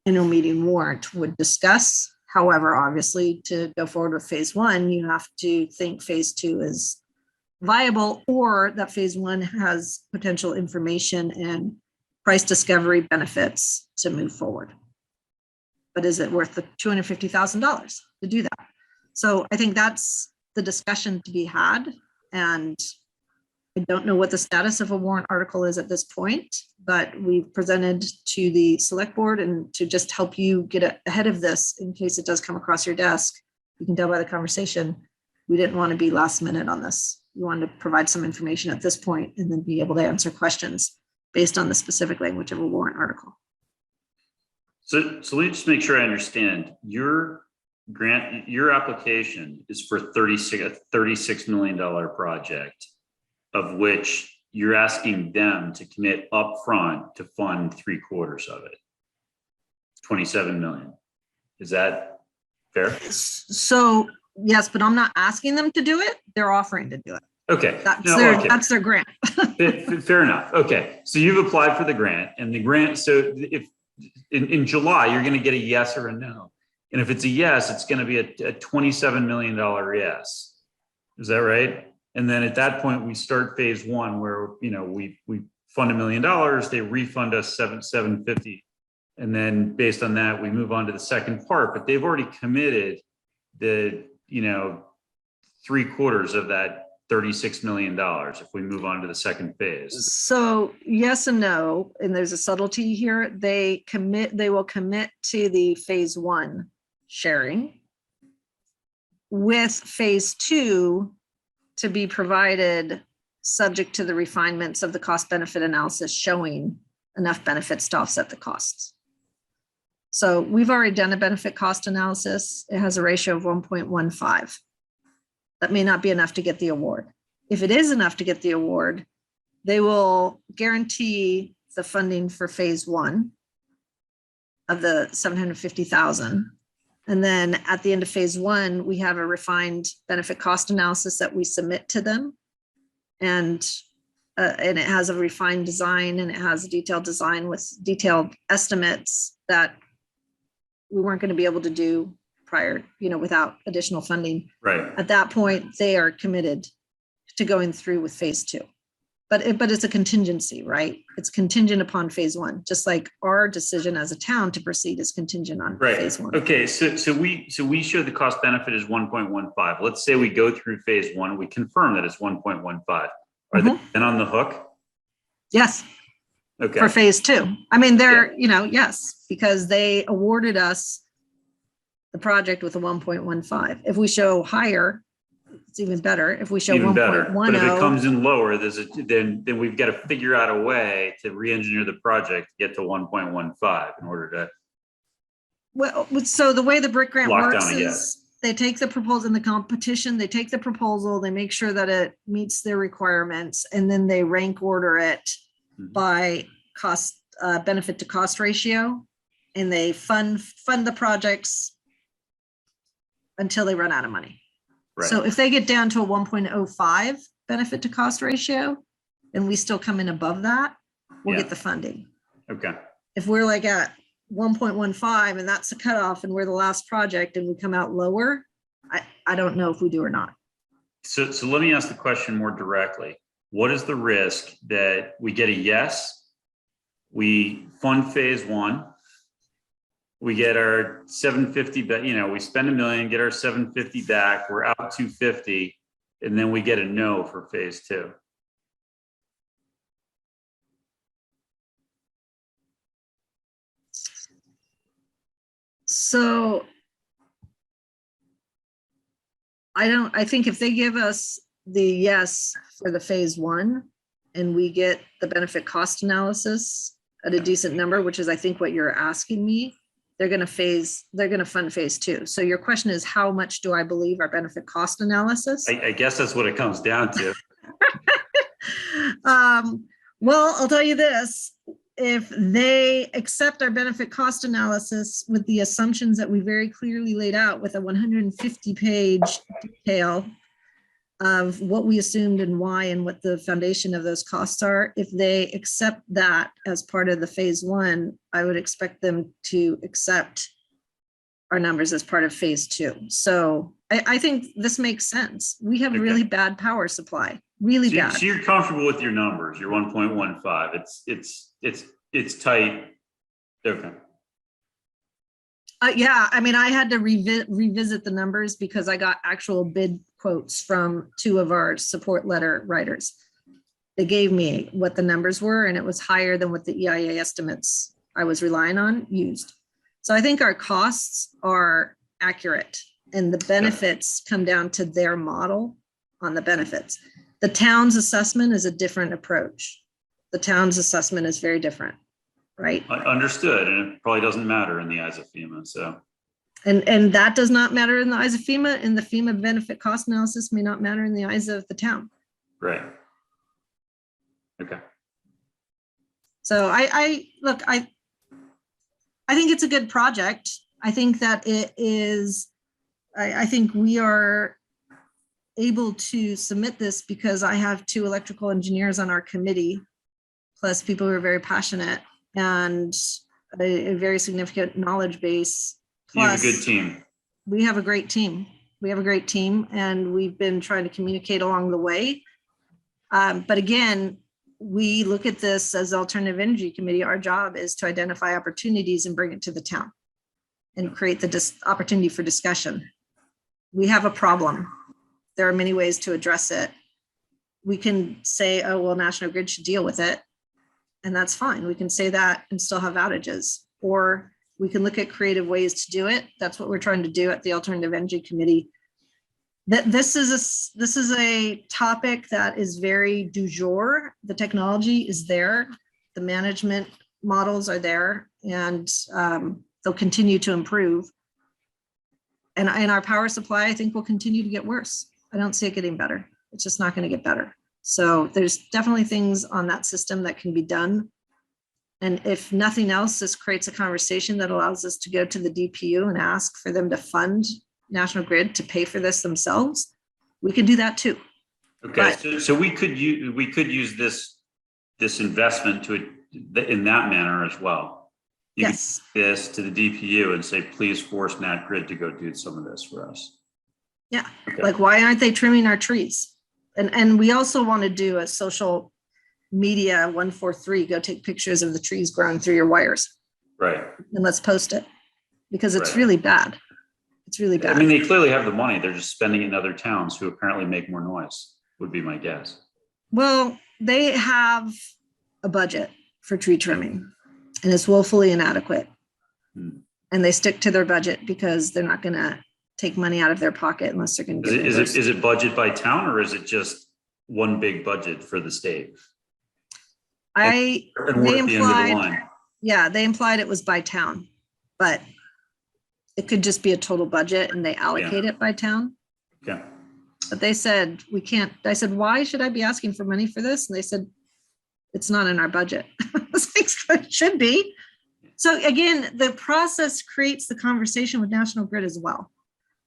annual meeting warrant would discuss. However, obviously, to go forward with phase one, you have to think phase two is viable, or that phase one has potential information and price discovery benefits to move forward. But is it worth the $250,000 to do that? So I think that's the discussion to be had. And I don't know what the status of a warrant article is at this point, but we've presented to the select board, and to just help you get ahead of this in case it does come across your desk. You can tell by the conversation, we didn't want to be last minute on this. We wanted to provide some information at this point and then be able to answer questions based on the specific language of a warrant article. So let me just make sure I understand. Your grant, your application is for a $36 million project, of which you're asking them to commit upfront to fund 3/4 of it, 27 million. Is that fair? So yes, but I'm not asking them to do it. They're offering to do it. Okay. That's their grant. Fair enough. Okay. So you've applied for the grant, and the grant, so if in July, you're going to get a yes or a no. And if it's a yes, it's going to be a $27 million yes. Is that right? And then at that point, we start phase one, where, you know, we fund $1 million, they refund us $750. And then based on that, we move on to the second part, but they've already committed the, you know, 3/4 of that $36 million if we move on to the second phase. So yes and no, and there's a subtlety here. They will commit to the phase one sharing, with phase two to be provided subject to the refinements of the cost benefit analysis showing enough benefits to offset the costs. So we've already done a benefit cost analysis. It has a ratio of 1.15. That may not be enough to get the award. If it is enough to get the award, they will guarantee the funding for phase one of the 750,000. And then at the end of phase one, we have a refined benefit cost analysis that we submit to them. And it has a refined design, and it has a detailed design with detailed estimates that we weren't going to be able to do prior, you know, without additional funding. Right. At that point, they are committed to going through with phase two. But it's a contingency, right? It's contingent upon phase one, just like our decision as a town to proceed is contingent on phase one. Okay, so we show the cost benefit is 1.15. Let's say we go through phase one, we confirm that it's 1.15. Are they then on the hook? Yes. Okay. For phase two. I mean, they're, you know, yes, because they awarded us the project with a 1.15. If we show higher, it's even better. If we show 1.10, but if it comes in lower, then we've got to figure out a way to re-engineer the project to get to 1.15 in order to. Well, so the way the BRIC grant works down a yes. is they take the proposal in the competition, they take the proposal, they make sure that it meets their requirements, and then they rank order it by cost, benefit to cost ratio, and they fund the projects until they run out of money. Right. So if they get down to a 1.05 benefit to cost ratio, and we still come in above that, we'll get the funding. Okay. If we're like at 1.15 and that's the cutoff and we're the last project and we come out lower, I don't know if we do or not. So let me ask the question more directly. What is the risk that we get a yes, we fund phase one, we get our 750, but you know, we spend $1 million, get our 750 back, we're out 250, and then we get a no for phase two? So I think if they give us the yes for the phase one and we get the benefit cost analysis at a decent number, which is I think what you're asking me, they're going to fund phase two. So your question is, how much do I believe our benefit cost analysis? I guess that's what it comes down to. Well, I'll tell you this. If they accept our benefit cost analysis with the assumptions that we very clearly laid out with a 150-page detail of what we assumed and why and what the foundation of those costs are, if they accept that as part of the phase one, I would expect them to accept our numbers as part of phase two. So I think this makes sense. We have really bad power supply, really bad. So you're comfortable with your numbers, your 1.15. It's tight. Okay. Yeah, I mean, I had to revisit the numbers because I got actual bid quotes from two of our support letter writers. They gave me what the numbers were, and it was higher than what the EIA estimates I was relying on used. So I think our costs are accurate, and the benefits come down to their model on the benefits. The town's assessment is a different approach. The town's assessment is very different, right? Understood, and it probably doesn't matter in the eyes of FEMA. So, and that does not matter in the eyes of FEMA, and the FEMA benefit cost analysis may not matter in the eyes of the town. right. Okay. So I think it's a good project. I think that it is. I think we are able to submit this because I have two electrical engineers on our committee, plus people who are very passionate and a very significant knowledge base. You have Plus, a good team. we have a great team. We have a great team, and we've been trying to communicate along the way. But again, we look at this as Alternative Energy Committee. Our job is to identify opportunities and bring it to the town and create the opportunity for discussion. We have a problem. There are many ways to address it. We can say, oh, well, National Grid should deal with it. And that's fine. We can say that and still have outages. Or we can look at creative ways to do it. That's what we're trying to do at the Alternative Energy Committee. This is a topic that is very du jour. The technology is there. The management models are there, and they'll continue to improve. And our power supply, I think, will continue to get worse. I don't see it getting better. It's just not going to get better. So there's definitely things on that system that can be done. And if nothing else, this creates a conversation that allows us to go to the DPU and ask for them to fund National Grid to pay for this themselves. We could do that too. Okay, so we could use this investment in that manner as well. You Yes. could give this to the DPU and say, please force Nat Grid to go do some of this for us. Yeah. Okay. Like, why aren't they trimming our trees? And we also want to do a social media 143, go take pictures of the trees growing through your wires. Right. And let's post it, because it's Right. really bad. It's really bad. I mean, they clearly have the money. They're just spending it in other towns who apparently make more noise, would be my guess. Well, they have a budget for tree trimming, and it's woefully inadequate. Hmm. And they stick to their budget because they're not going to take money out of their pocket unless they're going to get Is it budget by town, or is it just one big budget for the state? They And work the end of the implied, line. yeah, they implied it was by town, but it could just be a total budget and they allocate it by town. Okay. But they said, we can't. I said, why should I be asking for money for this? And they said, it's not in our budget. I was like, it should be. So again, the process creates the conversation with National Grid as well.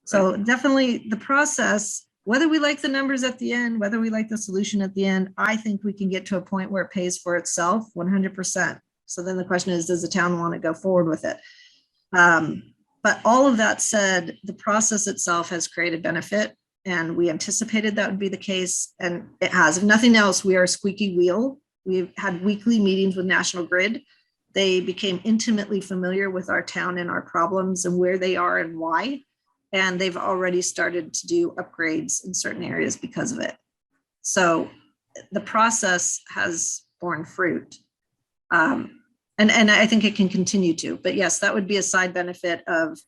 So definitely the process, whether we like the numbers at the end, whether we like the solution at the end, I think we can get to a point where it pays for itself 100%. So then the question is, does the town want to go forward with it? But all of that said, the process itself has created benefit, and we anticipated that would be the case, and it has. If nothing else, we are a squeaky wheel. We've had weekly meetings with National Grid. They became intimately familiar with our town and our problems and where they are and why. And they've already started to do upgrades in certain areas because of it. So the process has borne fruit. And I think it can continue to. But yes, that would be a side benefit of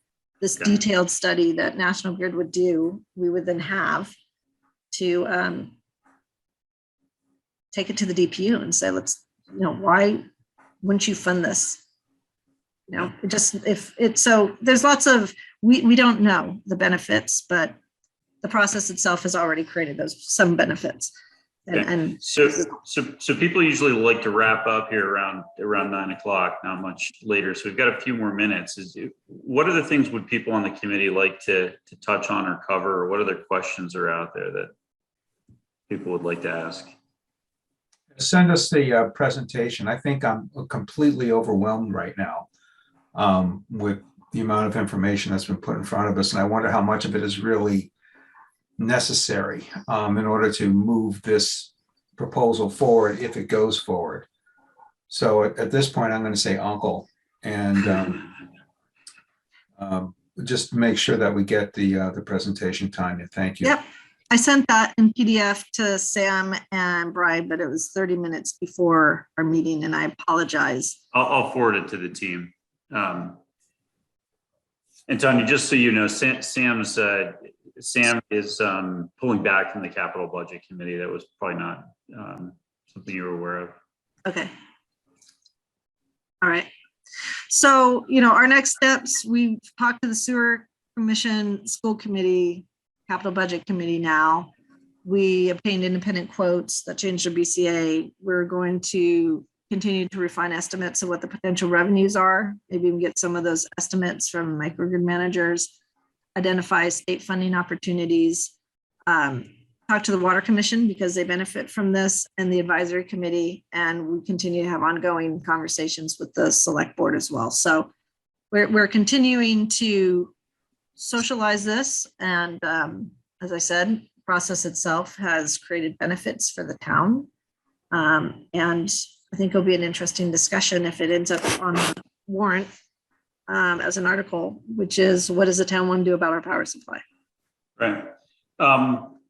this Okay. detailed study that National Grid would do, we would then have to take it to the DPU and say, let's, why wouldn't you fund this? It just, if it's, so there's lots of, we don't know the benefits, but the process itself has already created some benefits. And So people usually like to wrap up here around 9 o'clock, not much later. So we've got a few more minutes. What other things would people on the committee like to touch on or cover? Or what other questions are out there that people would like to ask? Send us the presentation. I think I'm completely overwhelmed right now with the amount of information that's been put in front of us. And I wonder how much of it is really necessary in order to move this proposal forward if it goes forward. So at this point, I'm going to say uncle, and just make sure that we get the presentation time. And thank you. Yep. I sent that in PDF to Sam and Brian, but it was 30 minutes before our meeting, and I apologize. I'll forward it to the team. And Tanya, just so you know, Sam is pulling back from the capital budget committee. That was probably not something you were aware of. Okay. All right. So, our next steps, we've talked to the sewer commission, school committee, capital budget committee now. We obtained independent quotes that changed our BCA. We're going to continue to refine estimates of what the potential revenues are. Maybe we can get some of those estimates from microgrid managers, identify state funding opportunities, talk to the water commission because they benefit from this, and the advisory committee, and we continue to have ongoing conversations with the select board as well. So we're continuing to socialize this, and as I said, the process itself has created benefits for the town, and I think it'll be an interesting discussion if it ends up on the warrant as an article, which is, what does the town want to do about our power supply? Right.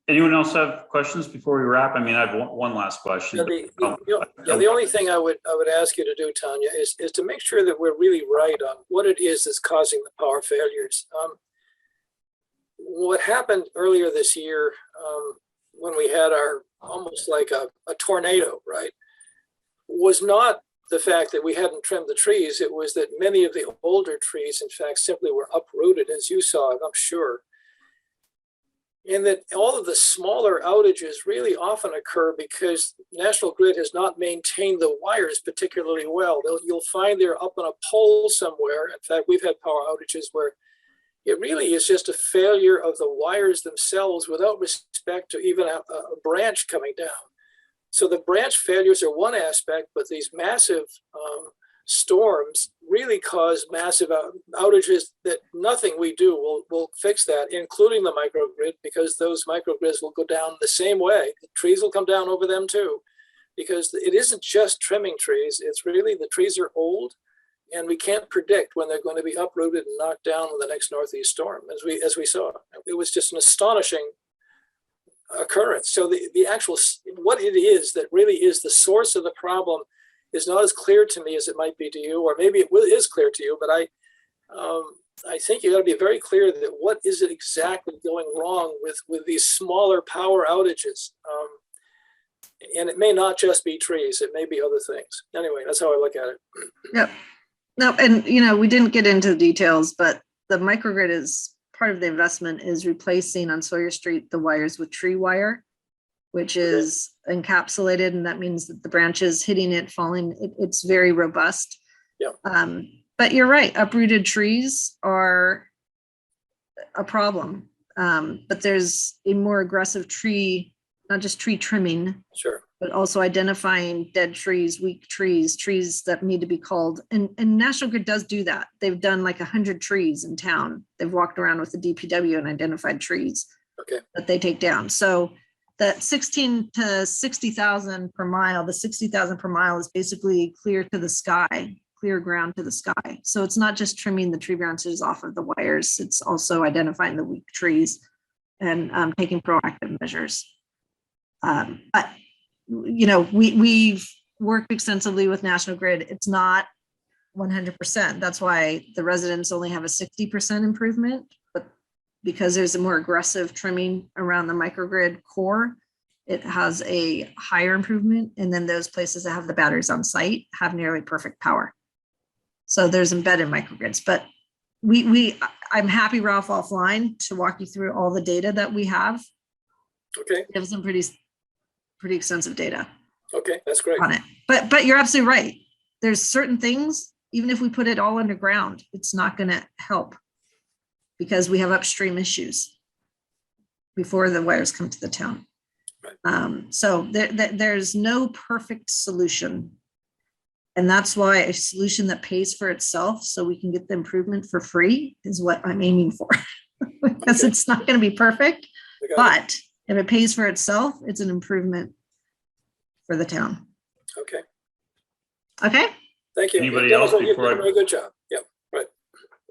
Anyone else have questions before we wrap? I mean, I have one last question. The only thing I would ask you to do, Tanya, is to make sure that we're really right on what it is that's causing the power failures. What happened earlier this year when we had our almost like a tornado, right, was not the fact that we hadn't trimmed the trees. It was that many of the older trees, in fact, simply were uprooted, as you saw, I'm sure. And that all of the smaller outages really often occur because National Grid has not maintained the wires particularly well. You'll find they're up on a pole somewhere. In fact, we've had power outages where it really is just a failure of the wires themselves without respect to even a branch coming down. So the branch failures are one aspect, but these massive storms really cause massive outages that nothing we do will fix that, including the microgrid, because those microgrids will go down the same way. The trees will come down over them too, because it isn't just trimming trees. It's really the trees are old, and we can't predict when they're going to be uprooted and knocked down with the next northeast storm, as we saw. It was just an astonishing occurrence. So the actual, what it is that really is the source of the problem is not as clear to me as it might be to you, or maybe it is clear to you, but I think you got to be very clear that what is it exactly going wrong with these smaller power outages. And it may not just be trees, it may be other things. Anyway, that's how I look at it. Yep. No, and we didn't get into the details, but the microgrid is part of the investment is replacing on Sawyer Street the wires with tree wire, which is encapsulated, and that means that the branches hitting it, falling, it's very robust. Yeah. But you're right, uprooted trees are a problem. But there's a more aggressive tree, not just tree trimming, Sure, but also identifying dead trees, weak trees, trees that need to be culled. And National Grid does do that. They've done like 100 trees in town. They've walked around with the DPW and identified trees that they take down. So that 16 to 60,000 per mile, the 60,000 per mile is basically clear to the sky, clear ground to the sky. So it's not just trimming the tree branches off of the wires. It's also identifying the weak trees and taking proactive measures. But we've worked extensively with National Grid. It's not 100%. That's why the residents only have a 60% improvement, but because there's a more aggressive trimming around the microgrid core, it has a higher improvement. And then those places that have the batteries on site have nearly perfect power. So there's embedded microgrids, but I'm happy, Ralph, offline to walk you through all the data that we have. Okay, We have some pretty extensive data okay, that's great. on it. But you're absolutely right. There's certain things, even if we put it all underground, it's not going to help because we have upstream issues before the wires come to the town. So there's no perfect solution. And that's why a solution that pays for itself so we can get the improvement for free is what I'm aiming for. Because Okay. it's not going to be perfect, I got it. but if it pays for itself, it's an improvement for the town. Okay, Okay? thank you. Anybody You've done else before a very good job. Yeah, right.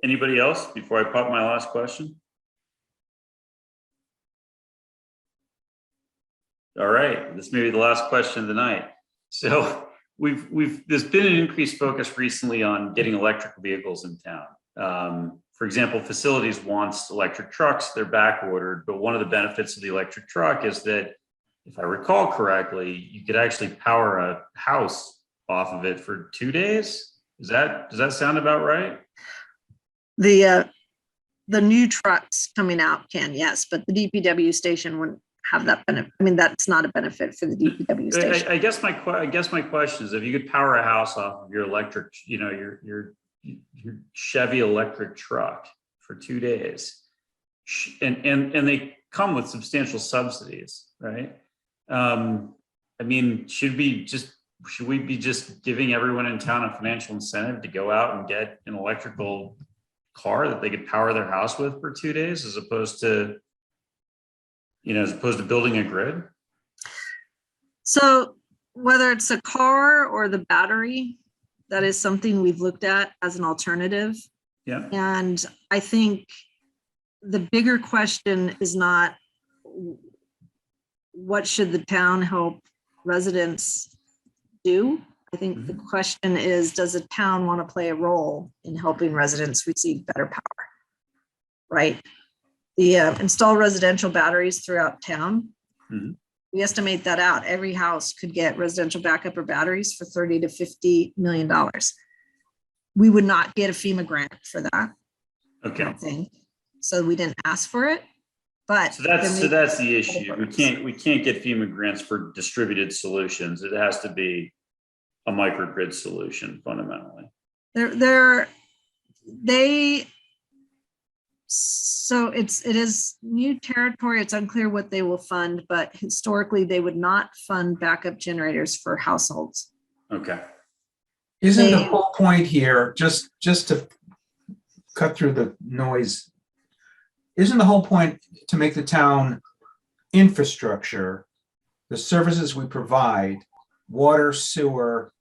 Anybody else before I pop my last question? All right, this may be the last question of the night. So there's been an increased focus recently on getting electric vehicles in town. For example, Facilities wants electric trucks, they're back ordered, but one of the benefits of the electric truck is that, if I recall correctly, you could actually power a house off of it for 2 days. Does that sound about right? The new trucks coming out can, yes, but the DPW station wouldn't have that benefit. I mean, that's not a benefit for the DPW station. I guess my question is, if you could power a house off of your electric, your Chevy electric truck for 2 days, and they come with substantial subsidies, right? I mean, should we be just giving everyone in town a financial incentive to go out and get an electrical car that they could power their house with for 2 days, as opposed to building a grid? So whether it's a car or the battery, that is something we've looked at as an alternative. Yeah. And I think the bigger question is not what should the town help residents do? I think the question is, does the town want to play a role in helping residents receive better power? Right? The install residential batteries throughout town. Mhm. We estimate that out. Every house could get residential backup or batteries for $30 to $50 million. We would not get a FEMA grant for that. I Okay. don't think. So we didn't ask for it. But So that's the issue. We programs. can't get FEMA grants for distributed solutions. It has to be a microgrid solution fundamentally. So it is new territory. It's unclear what they will fund, but historically they would not fund backup generators for households. Okay. Isn't the They- whole point here, just to cut through the noise, isn't the whole point to make the town infrastructure, the services we provide, water, sewer,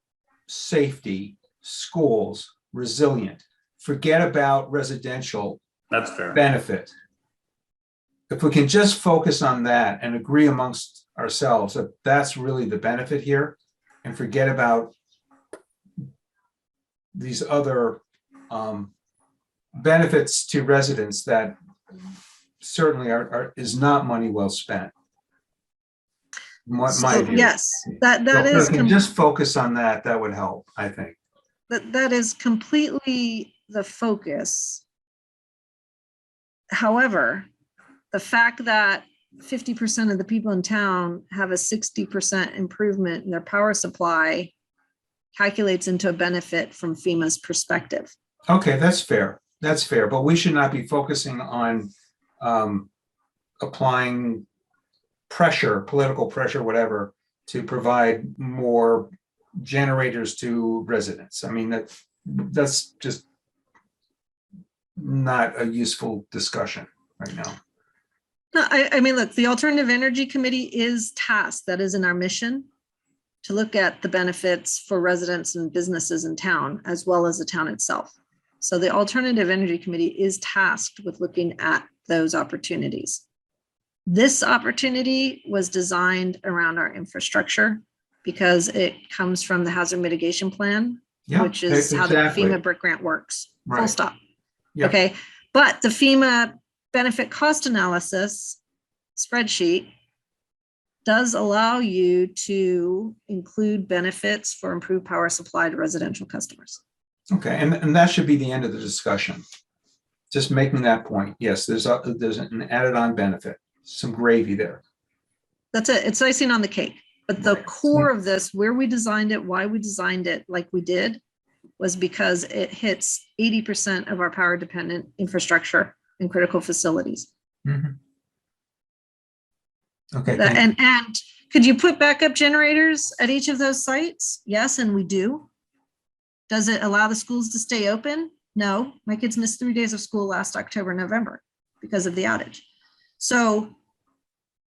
safety, schools, resilient? Forget about residential That's fair. benefit. If we can just focus on that and agree amongst ourselves that that's really the benefit here, and forget about these other benefits to residents that certainly is not money well spent. My So, view. yes, that So is. if we can just focus on that, that would help, I think. That is completely the focus. However, the fact that 50% of the people in town have a 60% improvement in their power supply calculates into a benefit from FEMA's perspective. Okay, that's fair. That's fair. But we should not be focusing on applying pressure, political pressure, whatever, to provide more generators to residents. I mean, that's just not a useful discussion right now. No, I mean, look, the Alternative Energy Committee is tasked, that is in our mission, to look at the benefits for residents and businesses in town, as well as the town itself. So the Alternative Energy Committee is tasked with looking at those opportunities. This opportunity was designed around our infrastructure because it comes from the Hazard Mitigation Plan. Yeah, which is how the exactly. FEMA brick grant works. Full Right. stop. Yeah. Okay. But the FEMA benefit cost analysis spreadsheet does allow you to include benefits for improved power supply to residential customers. Okay, and that should be the end of the discussion. Just making that point. Yes, there's an added on benefit, some gravy there. That's it. It's icing on the cake. But the Right. core of this, where we designed it, why we designed it like we did, was because it hits 80% of our power dependent infrastructure and critical facilities. Mhm. Okay, thank you. And could you put backup generators at each of those sites? Yes, and we do. Does it allow the schools to stay open? No. My kids missed 3 days of school last October, November because of the outage. So,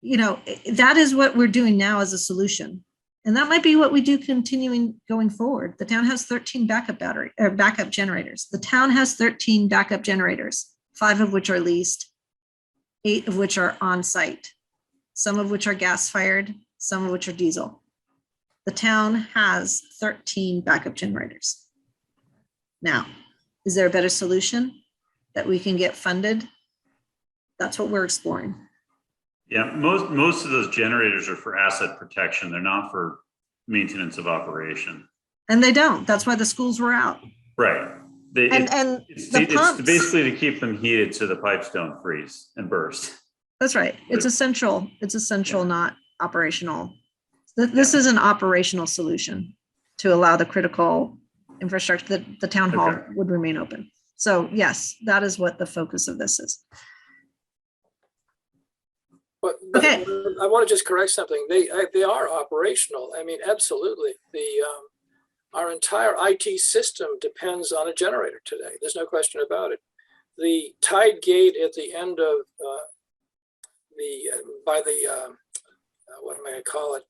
you know, that is what we're doing now as a solution. And that might be what we do continuing going forward. The town has 13 backup generators. The town has 13 backup generators, 5 of which are leased, 8 of which are on site, some of which are gas fired, some of which are diesel. The town has 13 backup generators. Now, is there a better solution that we can get funded? That's what we're exploring. Yeah, most of those generators are for asset protection. They're not for maintenance of operation. And they don't. That's why the schools were out. Right. It's pumps, basically to keep them heated so the pipes don't freeze and burst. that's right. It's essential. It's essential, not operational. This is an operational solution to allow the critical infrastructure that the town hall would remain open. So yes, that is what the focus of this is. But Okay. I want to just correct something. They are operational. I mean, absolutely. Our entire IT system depends on a generator today. There's no question about it. The tide gate at the end of what am I going to call it?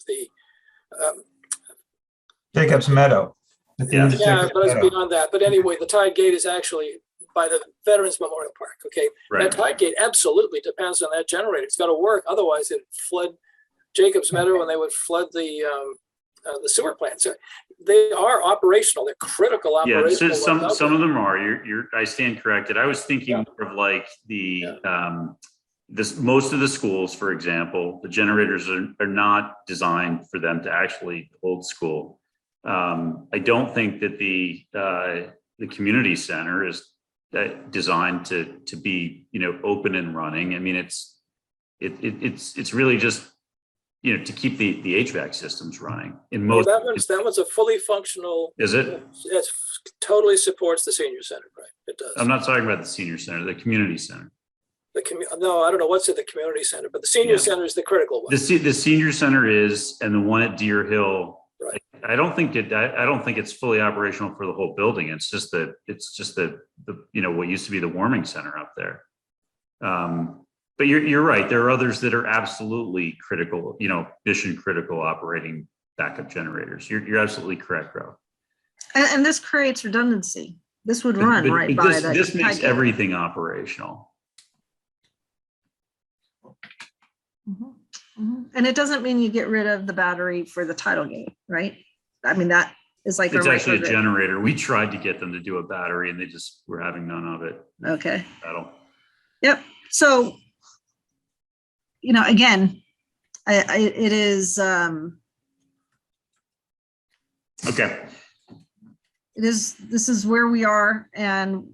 Jacob's Meadow. Yeah. Yeah, but it's beyond that. But anyway, the tide gate is actually by the Veterans Memorial Park. Okay, Right. That tide gate absolutely depends on that generator. It's got to work. Otherwise, it flood Jacob's Meadow, and they would flood the sewer plant. So they are operational. They're critical Yeah, operational. so some of them are. I stand corrected. I was thinking more of like most of the schools, for example, the generators are not designed for them to actually hold school. I don't think that the community center is designed to be, open and running. I mean, it's really just, to keep the HVAC systems running in most. That one's a fully functional. Is it? It totally supports the senior center, right? It does. I'm not talking about the senior center, the community center. No, I don't know what's at the community center, but the senior center is the critical one. The senior center is, and the one at Deer Hill. Right. I don't think it's fully operational for the whole building. It's just the what used to be the warming center up there. But you're right. There are others that are absolutely critical, mission critical operating backup generators. You're absolutely correct, Rob. And this creates redundancy. This would run This makes everything operational. And it doesn't mean you get rid of the battery for the tidal gate, right? I mean, that is like it's actually a microgrid. generator. We tried to get them to do a battery and they just were having none of it. Okay. Battle. Yep. So, again, it is. Okay. This is where we are, and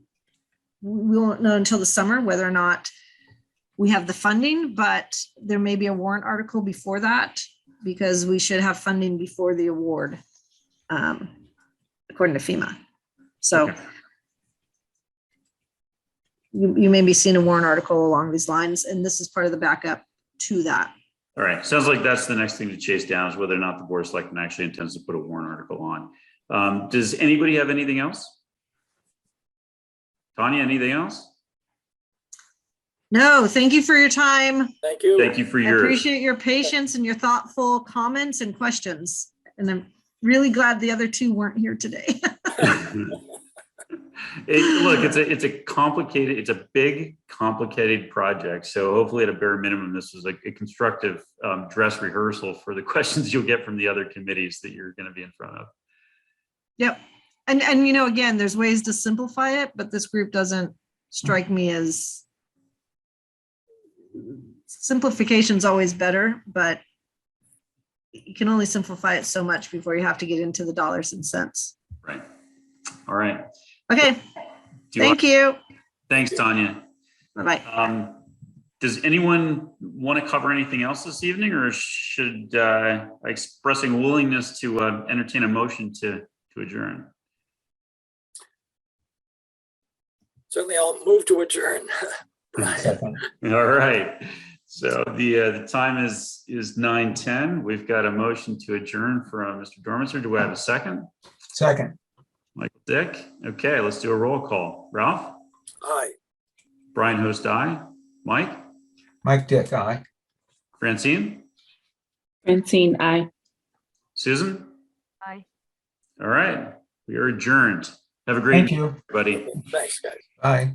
we won't know until the summer whether or not we have the funding, but there may be a warrant article before that because we should have funding before the award, according to FEMA. So Okay. you may be seeing a warrant article along these lines, and this is part of the backup to that. All right. Sounds like that's the next thing to chase down is whether or not the board of selectmen actually intends to put a warrant article on. Does anybody have anything else? Tanya, anything else? No, thank you for your time. Thank you. Thank you for I your. appreciate your patience and your thoughtful comments and questions. And I'm really glad the other two weren't here today. It's a complicated, it's a big, complicated project. So hopefully at a bare minimum, this was a constructive dress rehearsal for the questions you'll get from the other committees that you're going to be in front of. Yep. And again, there's ways to simplify it, but this group doesn't strike me as simplification's always better, but you can only simplify it so much before you have to get into the dollars and cents. Right. All right. Okay, thank you. Thanks, Tanya. Bye-bye. Does anyone want to cover anything else this evening, or should expressing willingness to entertain a motion to adjourn? Certainly, I'll move to adjourn. Second. All right. So the time is 9:10. We've got a motion to adjourn from Mr. Dormitzer. Do I have a second? Second. Michael Dick. Okay, let's do a roll call. Ralph? Aye. Brian Host, aye. Mike? Mike Dick, aye. Francine? Francine, aye. Susan? Aye. All right. We are adjourned. Have a great Thank evening, you. everybody. Thanks, guys. Bye.